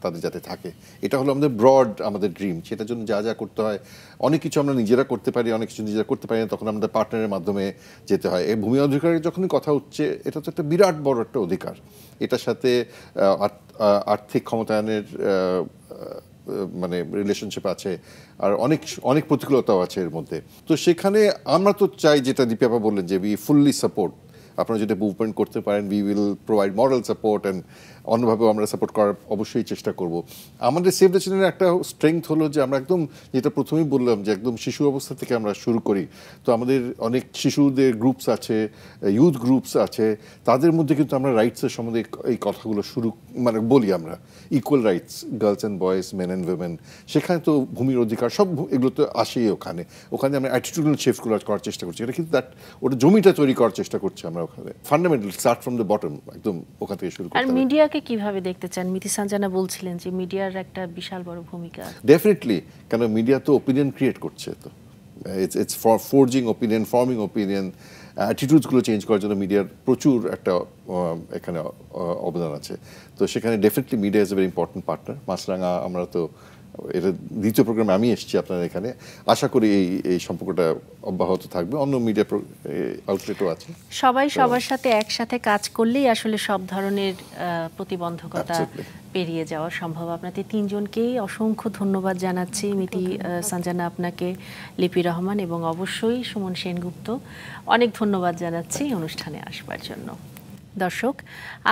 তাদের যাতে থাকে, এটা হলো আমাদের ব্রড আমাদের ড্রিম। সেটার জন্য যা যা করতে হয়, অনেক কিছু আমরা নিজেরা করতে পারি, অনেক কিছু নিজেরা করতে পারি না, তখন আমাদের পার্টনারের মাধ্যমে যেতে হয়। এই ভূমি অধিকারের যখনই কথা হচ্ছে, এটা তো একটা বিরাট বড় একটা অধিকার। এটার সাথে আর্থিক ক্ষমতায়নের মানে রিলেশনশিপ আছে, আর অনেক প্রতিকূলতাও আছে এর মধ্যে। তো সেখানে আমরা তো চাই, যেটা দীপা আপা বললেন, যে উই ফুললি সাপোর্ট। আপনারা যদি মুভমেন্ট করতে পারেন, we will provide moral support, and অন্যভাবেও আমরা সাপোর্ট করার অবশ্যই চেষ্টা করব। আমাদের সেভ দ্য চিলড্রেনের একটা স্ট্রেংথ হলো যে আমরা একদম, যেটা প্রথমেই বললাম, যে একদম শিশু অবস্থা থেকে আমরা শুরু করি। তো আমাদের অনেক শিশুদের গ্রুপস আছে, ইউথ গ্রুপস আছে, তাদের মধ্যে কিন্তু আমরা রাইটসের সম্বন্ধে এই কথাগুলো মানে বলি আমরা, equal rights, girls and boys, men and women. সেখানে তো ভূমির অধিকার সব এগুলো তো আসেই। ওখানে আমরা অ্যাটিটিউডাল শিফটগুলো করার চেষ্টা করছি। এটা কিন্তু ওটা জমিটা তৈরি করার চেষ্টা করছি আমরা ওখানে। Fundamental start from the bottom, একদম ওখান থেকে শুরু করতে হবে। আর মিডিয়াকে কিভাবে দেখতে চান? মিতি সানজানা বলছিলেন যে মিডিয়ার একটা বিশাল বড় ভূমিকা। ডেফিনেটলি, কেন মিডিয়া তো ওপিনিয়ন ক্রিয়েট করছে, তো it's for forging opinion, forming opinion, অ্যাটিটিউডসগুলো চেঞ্জ করার জন্য মিডিয়ার প্রচুর একটা এখানে অবদান আছে। তো সেখানে definitely media is a very important partner. Maasranga, আমরা তো এটা দ্বিতীয় প্রোগ্রামে আমি এসেছি আপনার এখানে, আশা করি এই সম্পর্কটা অব্যাহত থাকবে। অন্য মিডিয়া আউটলেটও আছে। সবাই সবার সাথে একসাথে কাজ করলেই আসলে সব ধরনের প্রতিবন্ধকতা পেরিয়ে যাওয়া সম্ভব। আপনাদের তিনজনকেই অসংখ্য ধন্যবাদ জানাচ্ছি। মিতি সানজানা আপনাকে, লিপি রহমান এবং অবশ্যই সুমন সেনগুপ্ত, অনেক ধন্যবাদ জানাচ্ছি অনুষ্ঠানে আসবার জন্য। দর্শক,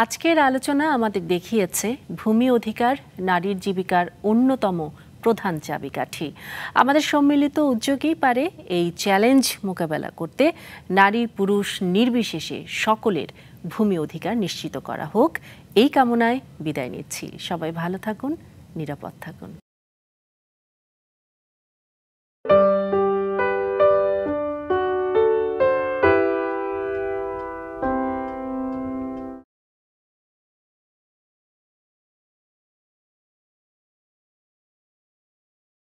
আজকের আলোচনা আমাদের দেখিয়েছে ভূমি অধিকার নারীর জীবিকার অন্যতম প্রধান চাবিকাঠি। আমাদের সম্মিলিত উদ্যোগেই পারে এই চ্যালেঞ্জ মোকাবেলা করতে। নারী পুরুষ নির্বিশেষে সকলের ভূমি অধিকার নিশ্চিত করা হোক, এই কামনায় বিদায় নিচ্ছি। সবাই ভালো থাকুন, নিরাপদ থাকুন।